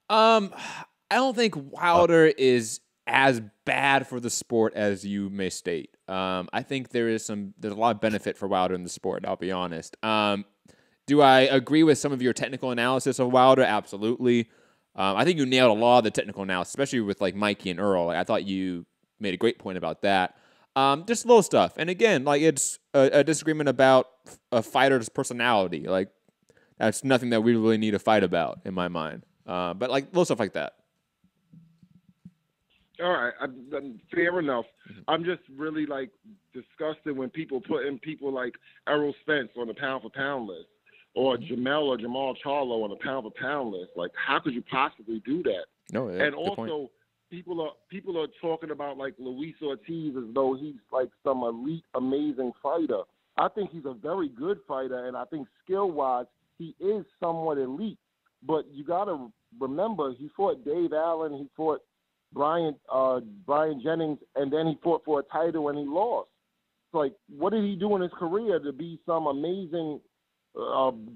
I don't think Wilder is as bad for the sport as you may state. I think there's a lot of benefit for Wilder in the sport. I'll be honest. Do I agree with some of your technical analysis of Wilder? Absolutely. I think you nailed a lot of the technical analysis, especially with like Mikey and Earl. Like, I thought you made a great point about that. Just little stuff. And again, like it's a disagreement about a fighter's personality. Like that's nothing that we really need to fight about in my mind. But like little stuff like that. All right, fair enough. I'm just really like disgusted when people put in people like Errol Spence on the pound for pound list, or Jamal Charlo on the pound for pound list. Like, how could you possibly do that? No, and also people are talking about like Luis Ortiz as though he's like some elite, amazing fighter. I think he's a very good fighter, and I think skill-wise he is somewhat elite. But you got to remember, he fought Dave Allen, he fought Brian Jennings, and then he fought for a title and he lost. It's like, what did he do in his career to be some amazing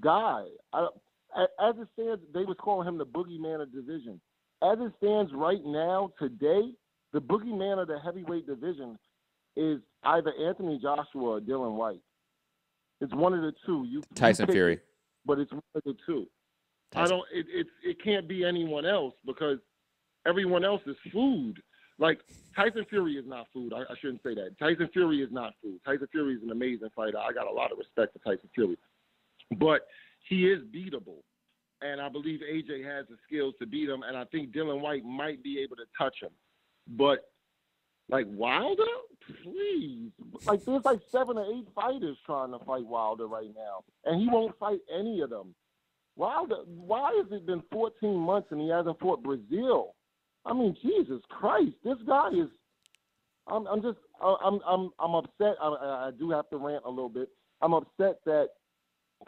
guy? As it stands, they was calling him the boogeyman of division. As it stands right now, today, the boogeyman of the heavyweight division is either Anthony Joshua or Dylan White. It's one of the two. Tyson Fury. But it's one of the two. It can't be anyone else because everyone else is food. Like, Tyson Fury is not food. I shouldn't say that. Tyson Fury is not food. Tyson Fury is an amazing fighter. I got a lot of respect for Tyson Fury. But he is beatable. And I believe AJ has the skills to beat him. And I think Dylan White might be able to touch him. But, like, Wilder? Please. Like, there's like 7 or 8 fighters trying to fight Wilder right now. And he won't fight any of them. Wilder, why has it been 14 months and he hasn't fought Brazil? I mean, Jesus Christ, this guy is. I'm upset. I do have to rant a little bit. I'm upset that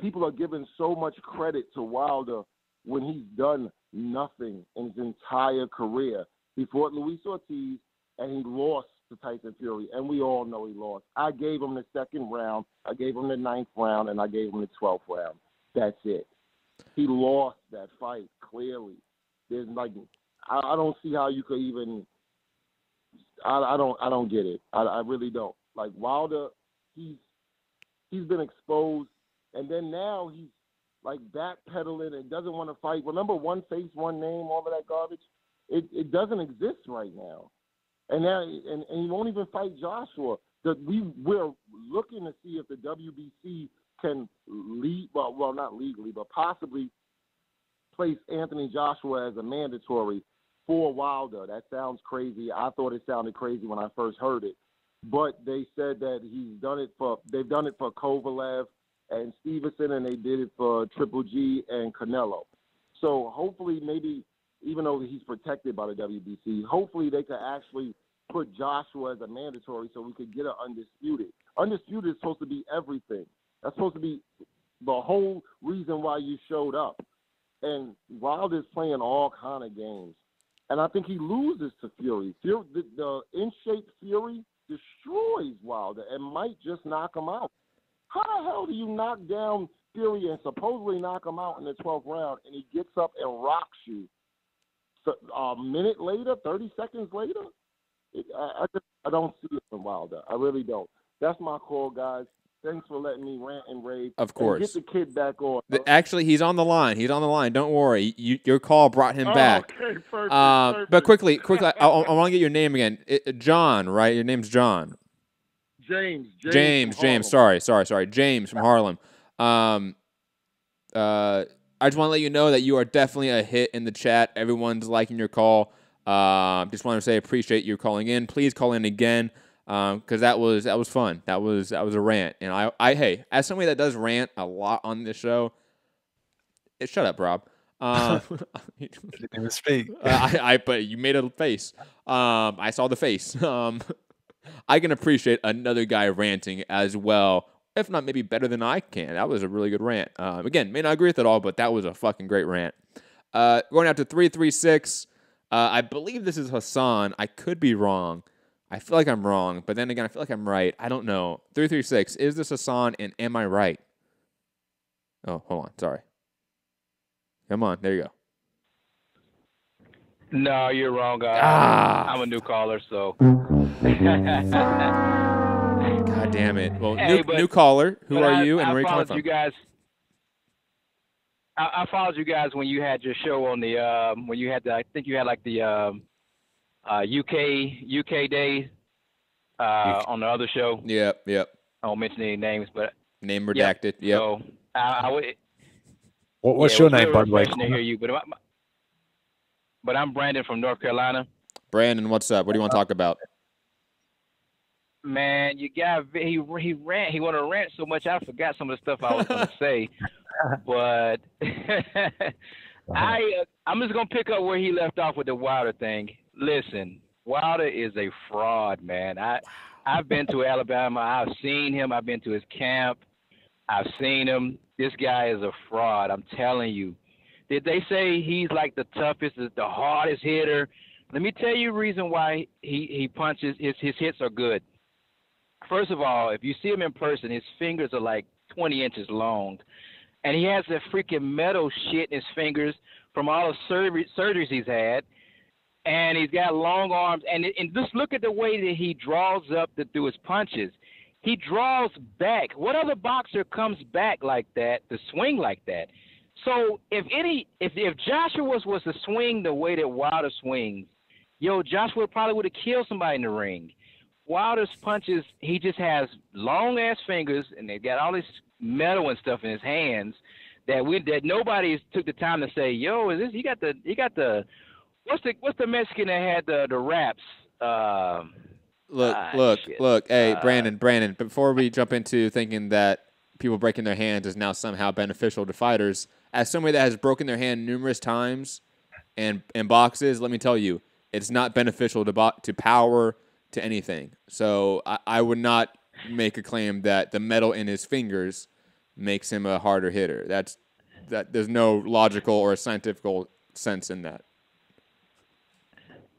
people are giving so much credit to Wilder when he's done nothing in his entire career. He fought Luis Ortiz and he lost to Tyson Fury, and we all know he lost. I gave him the 2nd round, I gave him the 9th round, and I gave him the 12th round. That's it. He lost that fight clearly. There's like. I don't see how you could even. I don't get it. I really don't. Like Wilder, he's been exposed, and then now he's like backpedaling and doesn't want to fight. Remember, one face, one name, all of that garbage. It doesn't exist right now, and now and he won't even fight Joshua. We're looking to see if the WBC can well not legally, but possibly place Anthony Joshua as a mandatory for Wilder. That sounds crazy. I thought it sounded crazy when I first heard it. But they said that they've done it for Kovalev and Stevenson, and they did it for Triple G and Canelo. So hopefully, maybe, even though he's protected by the WBC, hopefully they could actually put Joshua as a mandatory so we could get an undisputed. Undisputed is supposed to be everything. That's supposed to be the whole reason why you showed up. And Wilder's playing all kind of games. And I think he loses to Fury. The in-shape Fury destroys Wilder and might just knock him out. How the hell do you knock down Fury and supposedly knock him out in the 12th round, and he gets up and rocks you a minute later, 30 seconds later? I don't see it from Wilder. I really don't. That's my call, guys. Thanks for letting me rant and rave. Of course. And get the kid back on. Actually, he's on the line. Don't worry. Your call brought him back. Okay, perfect. But quickly, I want to get your name again. John, right? Your name's John. James. Sorry. James from Harlem. I just want to let you know that you are definitely a hit in the chat. Everyone's liking your call. Just want to say appreciate you calling in. Please call in again because that was fun. That was a rant. And I hey, as somebody that does rant a lot on this show, shut up, Rob. Didn't even speak. But you made a face. I saw the face. I can appreciate another guy ranting as well, if not maybe better than I can. That was a really good rant. Again, may not agree with it all, but that was a fucking great rant. Going out to 336. I believe this is Hassan. I could be wrong. I feel like I'm wrong, but then again, I feel like I'm right. I don't know. 336. Is this Hassan, and am I right? Oh, hold on. Sorry. Come on. There you go. No, you're wrong, guy. I'm a new caller, so. God damn it. Well, hey, new caller. Who are you and where are you coming from? I followed you guys when you had your show on the when you had I think you had like the UK day on the other show. Yep. I won't mention any names, but name redacted. Yep. So I would. What's your name, by the way? To hear you, but I'm Brandon from North Carolina. Brandon, what's up? What do you want to talk about? Man, you got he ran. He wanted to rant so much, I forgot some of the stuff I was going to say. But I'm just going to pick up where he left off with the Wilder thing. Listen, Wilder is a fraud, man. I've been to Alabama. I've seen him. I've been to his camp. I've seen him. This guy is a fraud. I'm telling you. Did they say he's like the toughest, the hardest hitter? Let me tell you the reason why he punches. His hits are good. First of all, if you see him in person, his fingers are like 20 inches long. And he has that freaking metal shit in his fingers from all the surgeries he's had. And he's got long arms. And just look at the way that he draws up to do his punches. He draws back. What other boxer comes back like that to swing like that? So if Joshua was to swing the way that Wilder swings, Joshua probably would have killed somebody in the ring. Wilder's punches, he just has long ass fingers, and they've got all this metal and stuff in his hands that nobody took the time to say, is this he got the what's the Mexican that had the raps? Look. Hey, Brandon. Before we jump into thinking that people breaking their hands is now somehow beneficial to fighters, as somebody that has broken their hand numerous times in boxes, let me tell you, it's not beneficial to power, to anything. So I would not make a claim that the metal in his fingers makes him a harder hitter. That there's no logical or scientific sense in that.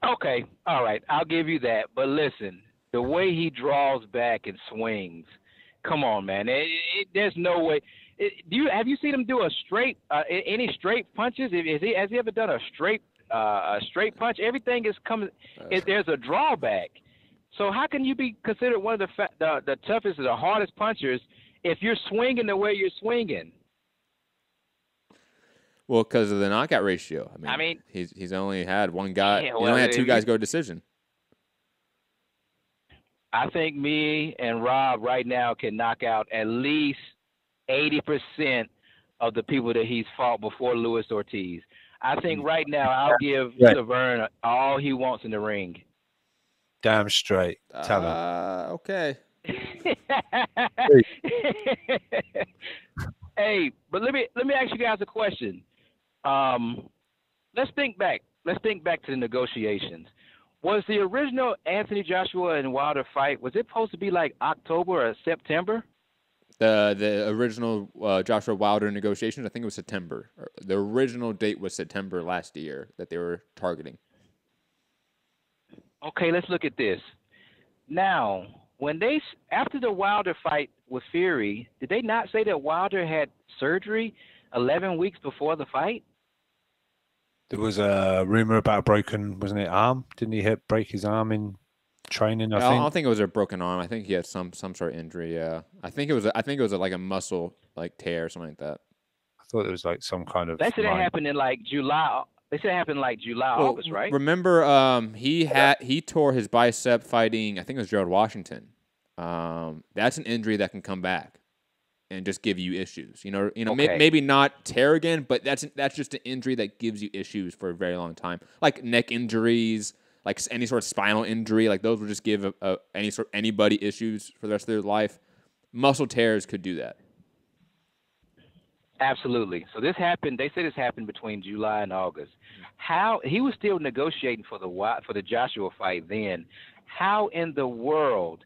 Okay, all right, I'll give you that. But listen, the way he draws back and swings, come on, man. There's no way. Have you seen him do a straight any straight punches? Has he ever done a straight punch? Everything is coming. There's a drawback. So how can you be considered one of the toughest or the hardest punchers if you're swinging the way you're swinging? Well, because of the knockout ratio. I mean he's only had one guy. He only had two guys go to decision. I think me and Rob right now can knock out at least 80% of the people that he's fought before Luis Ortiz. I think right now I'll give Severn all he wants in the ring. Damn straight. Tell him. Okay. Hey, but let me ask you guys a question. Let's think back. Let's think back to the negotiations. Was the original Anthony Joshua and Wilder fight, was it supposed to be like October or September? The original Joshua Wilder negotiations, I think it was September. The original date was September last year that they were targeting. Okay, let's look at this. Now, after the Wilder fight with Fury, did they not say that Wilder had surgery 11 weeks before the fight? There was a rumor about a broken, wasn't it, arm? Didn't he break his arm in training? I don't think it was a broken arm. I think he had some sort of injury. Yeah, I think it was like a muscle like tear or something like that. I thought it was like some kind of. They said it happened in like July. They said it happened in like July, August, right? Remember, he tore his bicep fighting. I think it was Gerald Washington. That's an injury that can come back. and just give you issues. Okay. Maybe not tear again, but that's just an injury that gives you issues for a very long time, like neck injuries, like any sort of spinal injury. Like those will just give anybody issues for the rest of their life. Muscle tears could do that. Absolutely. So this happened. They say this happened between July and August. How he was still negotiating for the Joshua fight then. How in the world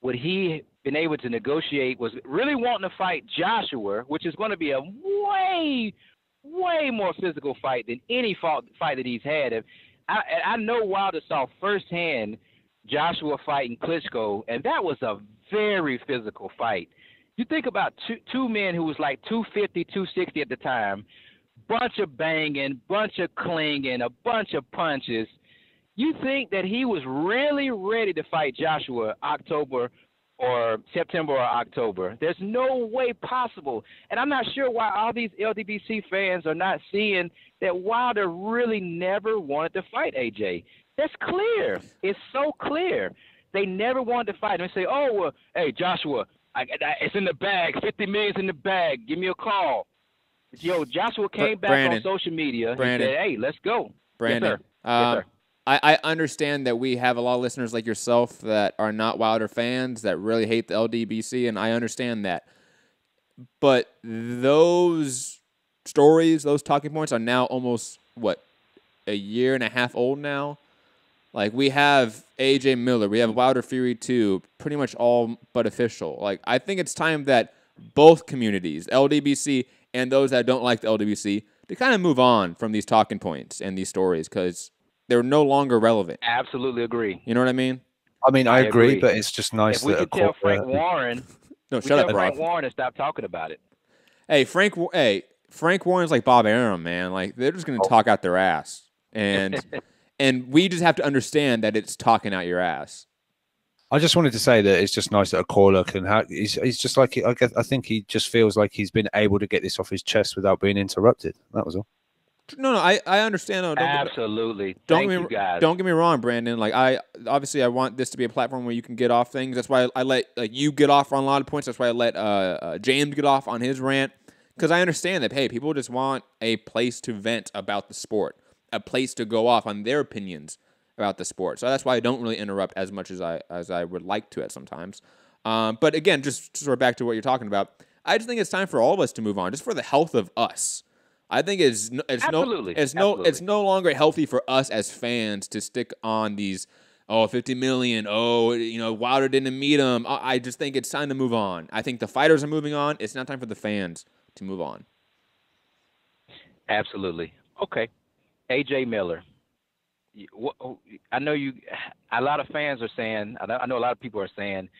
would he been able to negotiate? Was really wanting to fight Joshua, which is going to be a way more physical fight than any fight that he's had. I know Wilder saw firsthand Joshua fighting Klitschko, and that was a very physical fight. You think about two men who was like 250, 260 at the time, bunch of banging, bunch of clinging, a bunch of punches. You think that he was really ready to fight Joshua September or October. There's no way possible. And I'm not sure why all these LDBC fans are not seeing that Wilder really never wanted to fight AJ. That's clear. It's so clear. They never wanted to fight him. They say, oh, well, hey, Joshua, it's in the bag. $50 million's in the bag. Give me a call. Yo, Joshua came back on social media and said, hey, let's go. Brandon, yes, sir. I understand that we have a lot of listeners like yourself that are not Wilder fans that really hate the LDBC, and I understand that. But those stories, those talking points are now almost, a year and a half old now? Like, we have AJ Miller, we have Wilder Fury 2, pretty much all but official. Like, I think it's time that both communities, LDBC and those that don't like the LDBC, to kind of move on from these talking points and these stories because they're no longer relevant. Absolutely agree. You know what I mean? I agree, but it's just nice if we could tell Frank Warren, no, shut up, Frank Warren to stop talking about it. Hey, Frank Warren's like Bob Arum, man. Like, they're just going to talk out their ass. And and we just have to understand that it's talking out your ass. I just wanted to say that it's just nice that a caller can have. He's just like, I think he just feels like he's been able to get this off his chest without being interrupted. That was all. No, I understand. No, absolutely. Don't Thank you guys. Don't get me wrong, Brandon. Like, I want this to be a platform where you can get off things. That's why I let you get off on a lot of points. That's why I let James get off on his rant, because I understand that, hey, people just want a place to vent about the sport, a place to go off on their opinions about the sport. So that's why I don't really interrupt as much as I would like to at sometimes. But again, just sort of back to what you're talking about, I just think it's time for all of us to move on, just for the health of us. I think it's no longer healthy for us as fans to stick on these 50 million. Wilder didn't meet him. I just think it's time to move on. I think the fighters are moving on. It's not time for the fans to move on. Absolutely. Okay, AJ Miller. I know you. A lot of fans are saying. I know a lot of people are saying,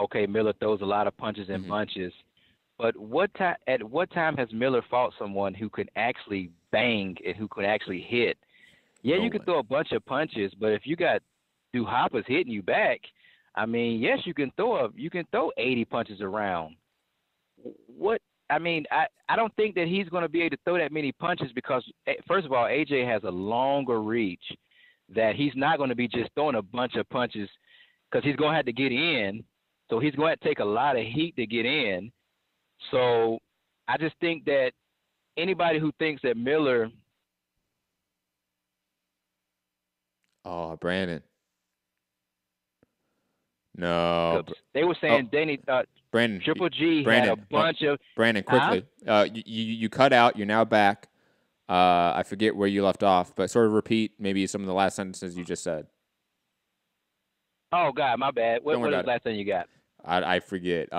okay, Miller throws a lot of punches and bunches. But at what time has Miller fought someone who could actually bang and who could actually hit? Yeah, you can throw a bunch of punches, but if you got Duhaupas hitting you back, I mean, yes, you can throw 80 punches around. I don't think that he's going to be able to throw that many punches because, first of all, AJ has a longer reach that he's not going to be just throwing a bunch of punches because he's going to have to get in. So he's going to have to take a lot of heat to get in. So I just think that anybody who thinks that Miller. Oh, Brandon. No. They were saying Brandon, Triple G had a bunch of. Brandon, quickly. You cut out. You're now back. I forget where you left off, but sort of repeat maybe some of the last sentences you just said. Oh, God, my bad. What was the last thing you got? I forget.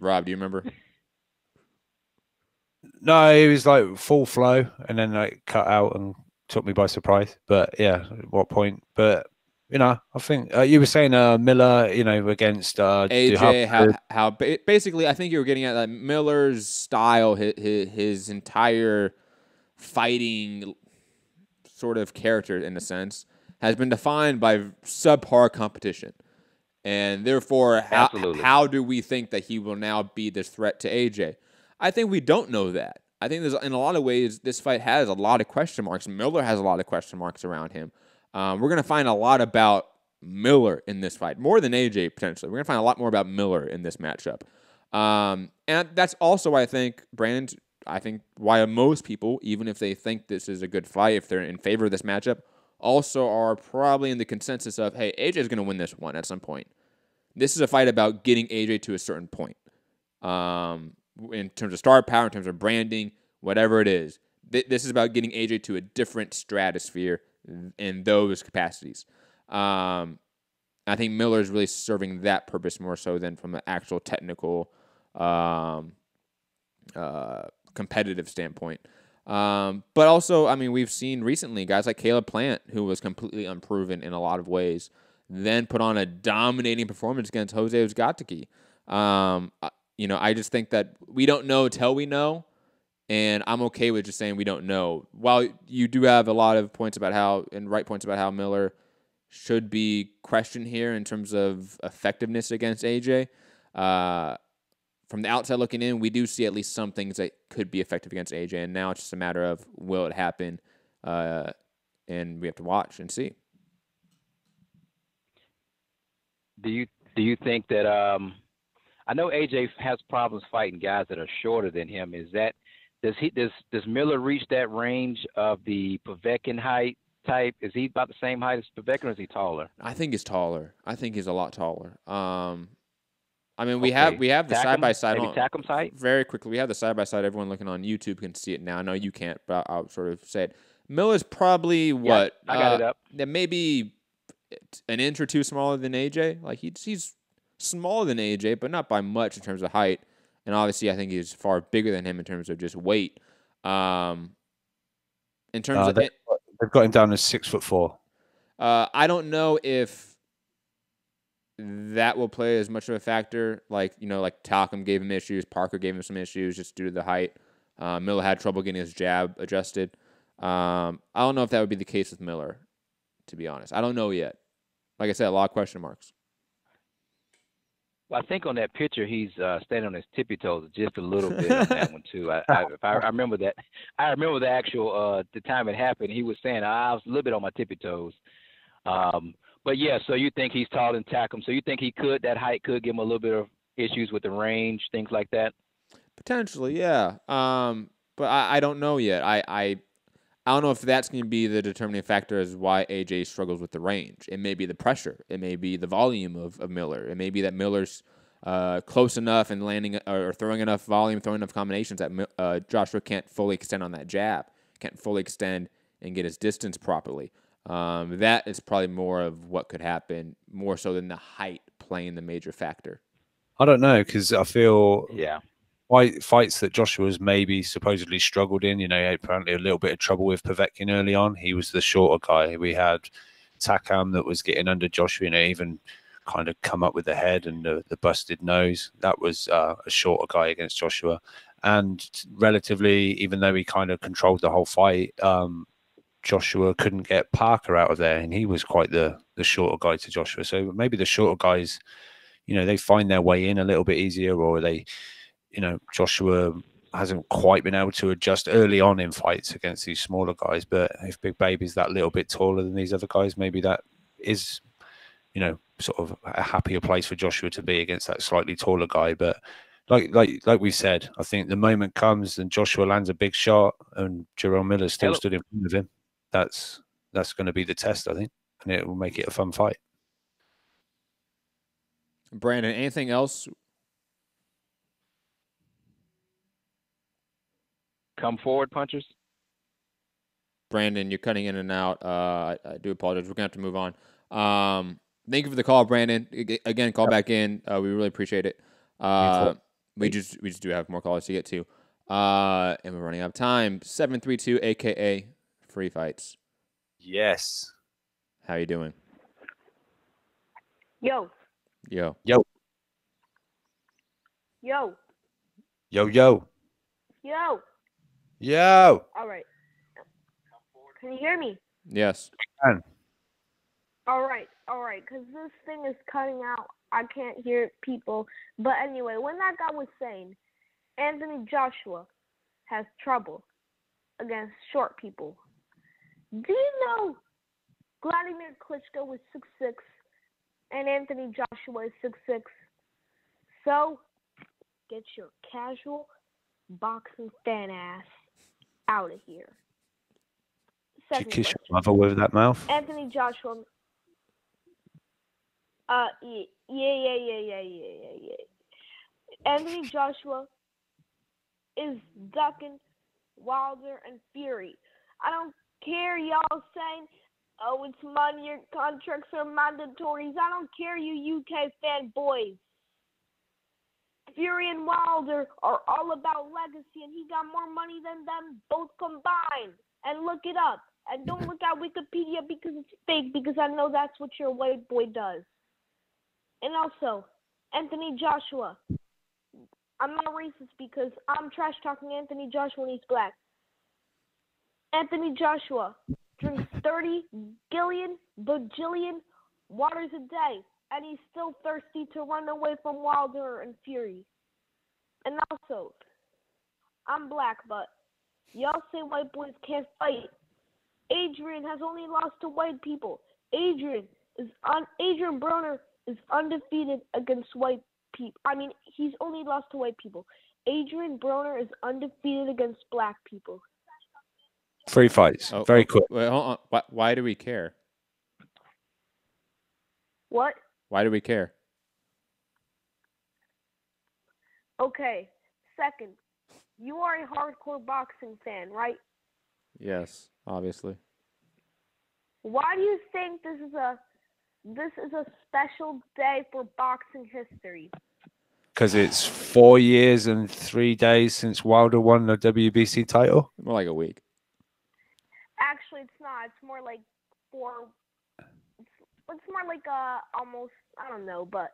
Rob, do you remember? No, it was like full flow, and then like cut out and took me by surprise. But yeah, at what point? But I think you were saying Miller, against AJ. How basically, I think you were getting at that Miller's style, his entire fighting sort of character, in a sense, has been defined by subpar competition. And therefore, how do we think that he will now be this threat to AJ? I think we don't know that. I think in a lot of ways, this fight has a lot of question marks. Miller has a lot of question marks around him. We're going to find a lot about Miller in this fight, more than AJ potentially. We're going to find a lot more about Miller in this matchup. And that's also, I think, Brandon, why most people, even if they think this is a good fight, if they're in favor of this matchup, also are probably in the consensus of, hey, AJ is going to win this one at some point. This is a fight about getting AJ to a certain point. In terms of star power, in terms of branding, whatever it is. This is about getting AJ to a different stratosphere in those capacities. I think Miller is really serving that purpose more so than from an actual technical, competitive standpoint. But also, I mean, we've seen recently guys like Caleb Plant, who was completely unproven in a lot of ways, then put on a dominating performance against Jose Uzcategui. I just think that we don't know till we know, and I'm okay with just saying we don't know. While you do have a lot of points about how Miller should be questioned here in terms of effectiveness against AJ, from the outside looking in, we do see at least some things that could be effective against AJ, and now it's just a matter of will it happen, and we have to watch and see. Do you think that I know AJ has problems fighting guys that are shorter than him? Does Miller reach that range of the Povetkin height type? Is he about the same height as Povetkin, or is he taller? I think he's taller. I think he's a lot taller. I mean, we have the side by side. Maybe Tackham's height. Very quickly, we have the side by side. Everyone looking on YouTube can see it now. I know you can't, but I'll sort of say it. Miller's probably what? I got it up. Maybe an inch or two smaller than AJ. Like he's smaller than AJ, but not by much in terms of height. And obviously, I think he's far bigger than him in terms of just weight. In terms of they've got him down as 6'4". I don't know if that will play as much of a factor. Like Tackham gave him issues, Parker gave him some issues just due to the height. Miller had trouble getting his jab adjusted. I don't know if that would be the case with Miller, to be honest. I don't know yet. Like I said, a lot of question marks. Well, I think on that picture he's standing on his tippy toes just a little bit on that one too. I remember that. I remember the actual the time it happened. He was saying I was a little bit on my tippy toes. But yeah, so you think he's taller than Tackham? So you think that height could give him a little bit of issues with the range, things like that? Potentially, yeah. But I don't know yet. I don't know if that's going to be the determining factor as why AJ struggles with the range. It may be the pressure. It may be the volume of Miller. It may be that Miller's close enough and landing or throwing enough volume, throwing enough combinations that Joshua can't fully extend on that jab, can't fully extend and get his distance properly. That is probably more of what could happen, more so than the height playing the major factor. I don't know, because I feel yeah. Fights that Joshua's maybe supposedly struggled in, apparently a little bit of trouble with Povetkin early on. He was the shorter guy. We had Takam that was getting under Joshua, even kind of come up with the head and the busted nose. That was a shorter guy against Joshua. And relatively, even though he kind of controlled the whole fight, Joshua couldn't get Parker out of there, and he was quite the shorter guy to Joshua. So maybe the shorter guys, they find their way in a little bit easier, or they... Joshua hasn't quite been able to adjust early on in fights against these smaller guys. But if Big Baby's that little bit taller than these other guys, maybe that is, sort of a happier place for Joshua to be against that slightly taller guy. But like we said, I think the moment comes and Joshua lands a big shot and Jerome Miller still stood in front of him. That's going to be the test, I think, and it will make it a fun fight. Brandon, anything else? Come forward, punchers. Brandon, you're cutting in and out. I do apologize. We're going to have to move on. Thank you for the call, Brandon. Again, call back in. We really appreciate it. We just do have more callers to get to. And we're running out of time. 732 AKA Free Fights. Yes. How you doing? Yo. Yo. Yo. Yo. Yo, yo. Yo. Yo. All right. Can you hear me? Yes. All right. Because this thing is cutting out. I can't hear people. But anyway, when that guy was saying Anthony Joshua has trouble against short people, do you know Vladimir Klitschko was 6'6", and Anthony Joshua is 6'6"? So get your casual boxing fan ass out of here. Did you Second kiss question. your mother with that mouth? Anthony Joshua. Yeah. Anthony Joshua is ducking Wilder and Fury. I don't care y'all saying, oh, it's money, your contracts are mandatories. I don't care, you UK fanboys. Fury and Wilder are all about legacy, and he got more money than them both combined. And look it up. And don't look at Wikipedia because it's fake, because I know that's what your white boy does. And also, Anthony Joshua. I'm not racist because I'm trash talking Anthony Joshua when he's black. Anthony Joshua drinks 30 bajillion waters a day, and he's still thirsty to run away from Wilder and Fury. And also, I'm black, but y'all say white boys can't fight. Adrian has only lost to white people. Adrian Broner is undefeated against white people. I mean, he's only lost to white people. Adrian Broner is undefeated against black people. 3 fights. Very quick. Wait, hold on. Why do we care? What? Why do we care? Okay. Second, you are a hardcore boxing fan, right? Yes, obviously. Why do you think this is a special day for boxing history? Because it's 4 years and 3 days since Wilder won the WBC title. More like a week. Actually, it's not. It's more like it's more like almost, I don't know. But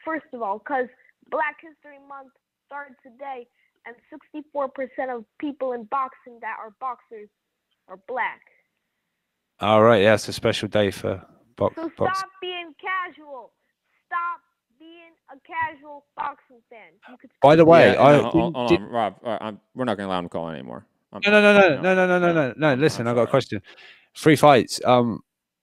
first of all, because Black History Month started today, and 64% of people in boxing that are boxers are black. All right, yeah, it's a special day for boxing. So stop being casual. Stop being a casual boxing fan. You could By the way, hold on, Rob. We're not going to allow him to call anymore. No. Listen, I got a question. 3 fights.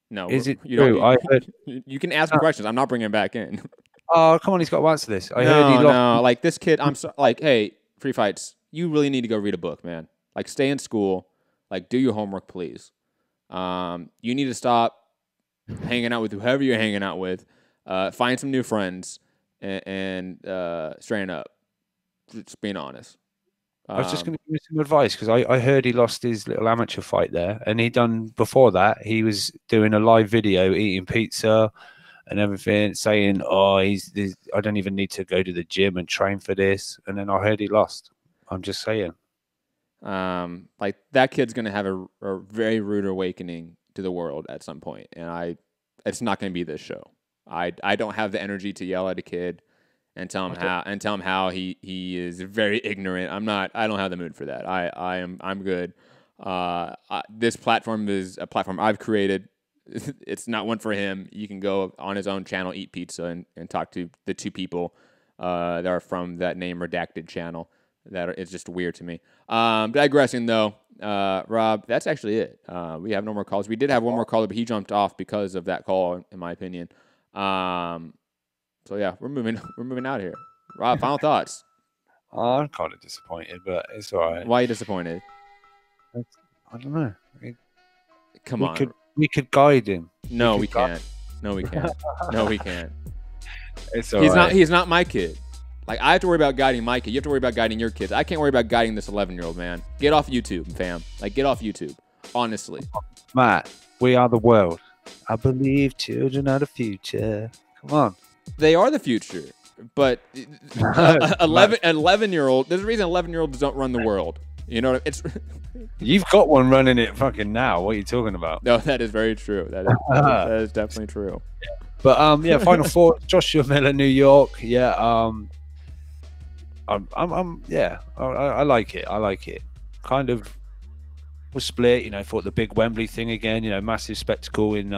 No, is it you true? I heard. You can ask me questions. I'm not bringing him back in. Oh, come on, he's got to answer this. I heard he lost. No, like this kid. I'm so, like, hey, 3 fights. You really need to go read a book, man. Like, stay in school. Like, do your homework, please. You need to stop hanging out with whoever you're hanging out with. Find some new friends and straighten up. Just being honest. I was just going to give you some advice because I heard he lost his little amateur fight there, and before that he was doing a live video eating pizza and everything, saying, "Oh, I don't even need to go to the gym and train for this." And then I heard he lost. I'm just saying. Like that kid's going to have a very rude awakening to the world at some point, and it's not going to be this show. I don't have the energy to yell at a kid and tell him how he is very ignorant. I don't have the mood for that. I'm good. This platform is a platform I've created. It's not one for him. You can go on his own channel, eat pizza, and talk to the 2 people that are from that name redacted channel. It's just weird to me. Digressing though, Rob, that's actually it. We have no more calls. We did have one more caller, but he jumped off because of that call, in my opinion. So yeah, we're moving out of here. Rob, final thoughts. I'm kind of disappointed, but it's all right. Why are you disappointed? I don't know. Come on. We could guide him. No, we can't. No, we can't. No, we can't. It's all right. He's not my kid. Like, I have to worry about guiding my kid. You have to worry about guiding your kids. I can't worry about guiding this 11-year-old, man. Get off YouTube, fam. Like, get off YouTube. Honestly. Matt, we are the world. I believe children are the future. Come on. They are the future. But 11-year-old, there's a reason 11-year-olds don't run the world. You know, it's... You've got one running it fucking now. What are you talking about? No, that is very true. That is definitely true. But yeah, final thought. Joshua Miller, New York. Yeah, I like it. I like it. Kind of was split. You know, thought the big Wembley thing again. You know, massive spectacle in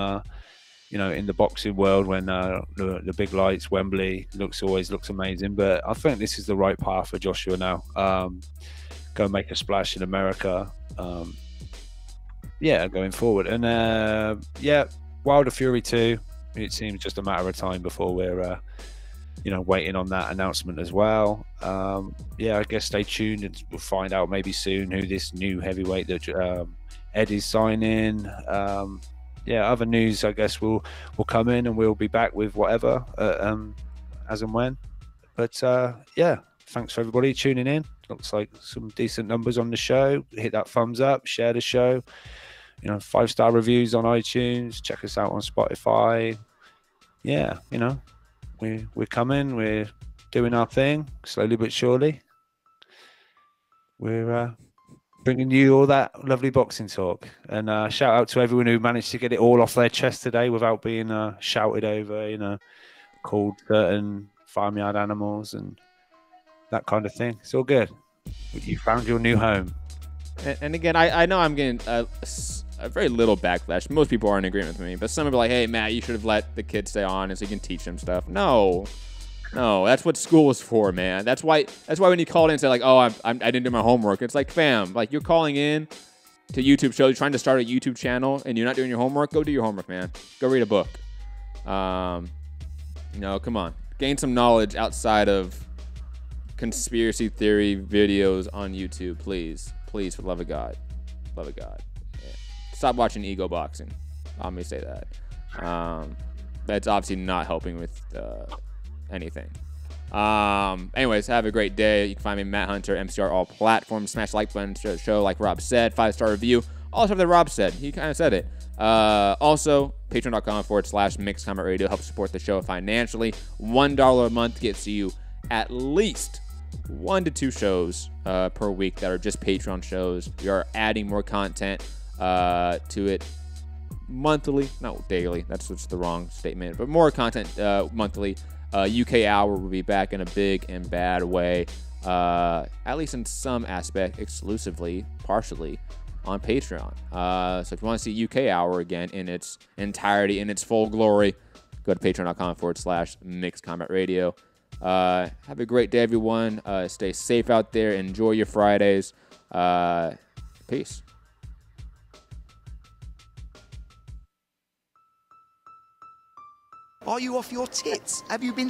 in the boxing world when the big lights, Wembley always looks amazing. But I think this is the right path for Joshua now. Go and make a splash in America. Going forward. And Wilder Fury 2. It seems just a matter of time before we're waiting on that announcement as well. I guess stay tuned and we'll find out maybe soon who this new heavyweight that Ed is signing. Other news, I guess, will come in and we'll be back with whatever as and when. But thanks for everybody tuning in. Looks like some decent numbers on the show. Hit that thumbs up, share the show. 5-star reviews on iTunes. Check us out on Spotify. Yeah, we're coming. We're doing our thing slowly but surely. We're bringing you all that lovely boxing talk. And shout out to everyone who managed to get it all off their chest today without being shouted over, called certain farmyard animals and that kind of thing. It's all good. You found your new home. And again, I know I'm getting a very little backlash. Most people are in agreement with me, but some people are like, hey, Matt, you should have let the kids stay on so you can teach them stuff. No, that's what school is for, man. That's why when you call in and say like, oh, I didn't do my homework, it's like, fam, like you're calling in to YouTube shows, trying to start a YouTube channel, and you're not doing your homework. Go do your homework, man. Go read a book. Come on, gain some knowledge outside of conspiracy theory videos on YouTube, please, for the love of God, Yeah. Stop watching ego boxing. I'm gonna say that. That's obviously not helping with anything. Anyways, have a great day. You can find me Matt Hunter, MCR, all platforms. Smash the like button to the show, like Rob said. 5-star review. All stuff that Rob said. He kind of said it. Also, patreon.com/Mixed Comment Radio helps support the show financially. $1 a month gets you at least 1 to 2 shows per week that are just Patreon shows. We are adding more content to it monthly, not daily. That's just the wrong statement, but more content monthly. UK Hour will be back in a big and bad way, at least in some aspect, exclusively, partially on Patreon. So if you want to see UK Hour again in its entirety, in its full glory, go to patreon.com/Mixed Combat Radio. Have a great day, everyone. Stay safe out there. Enjoy your Fridays. Peace. Are you off your tits? Have you been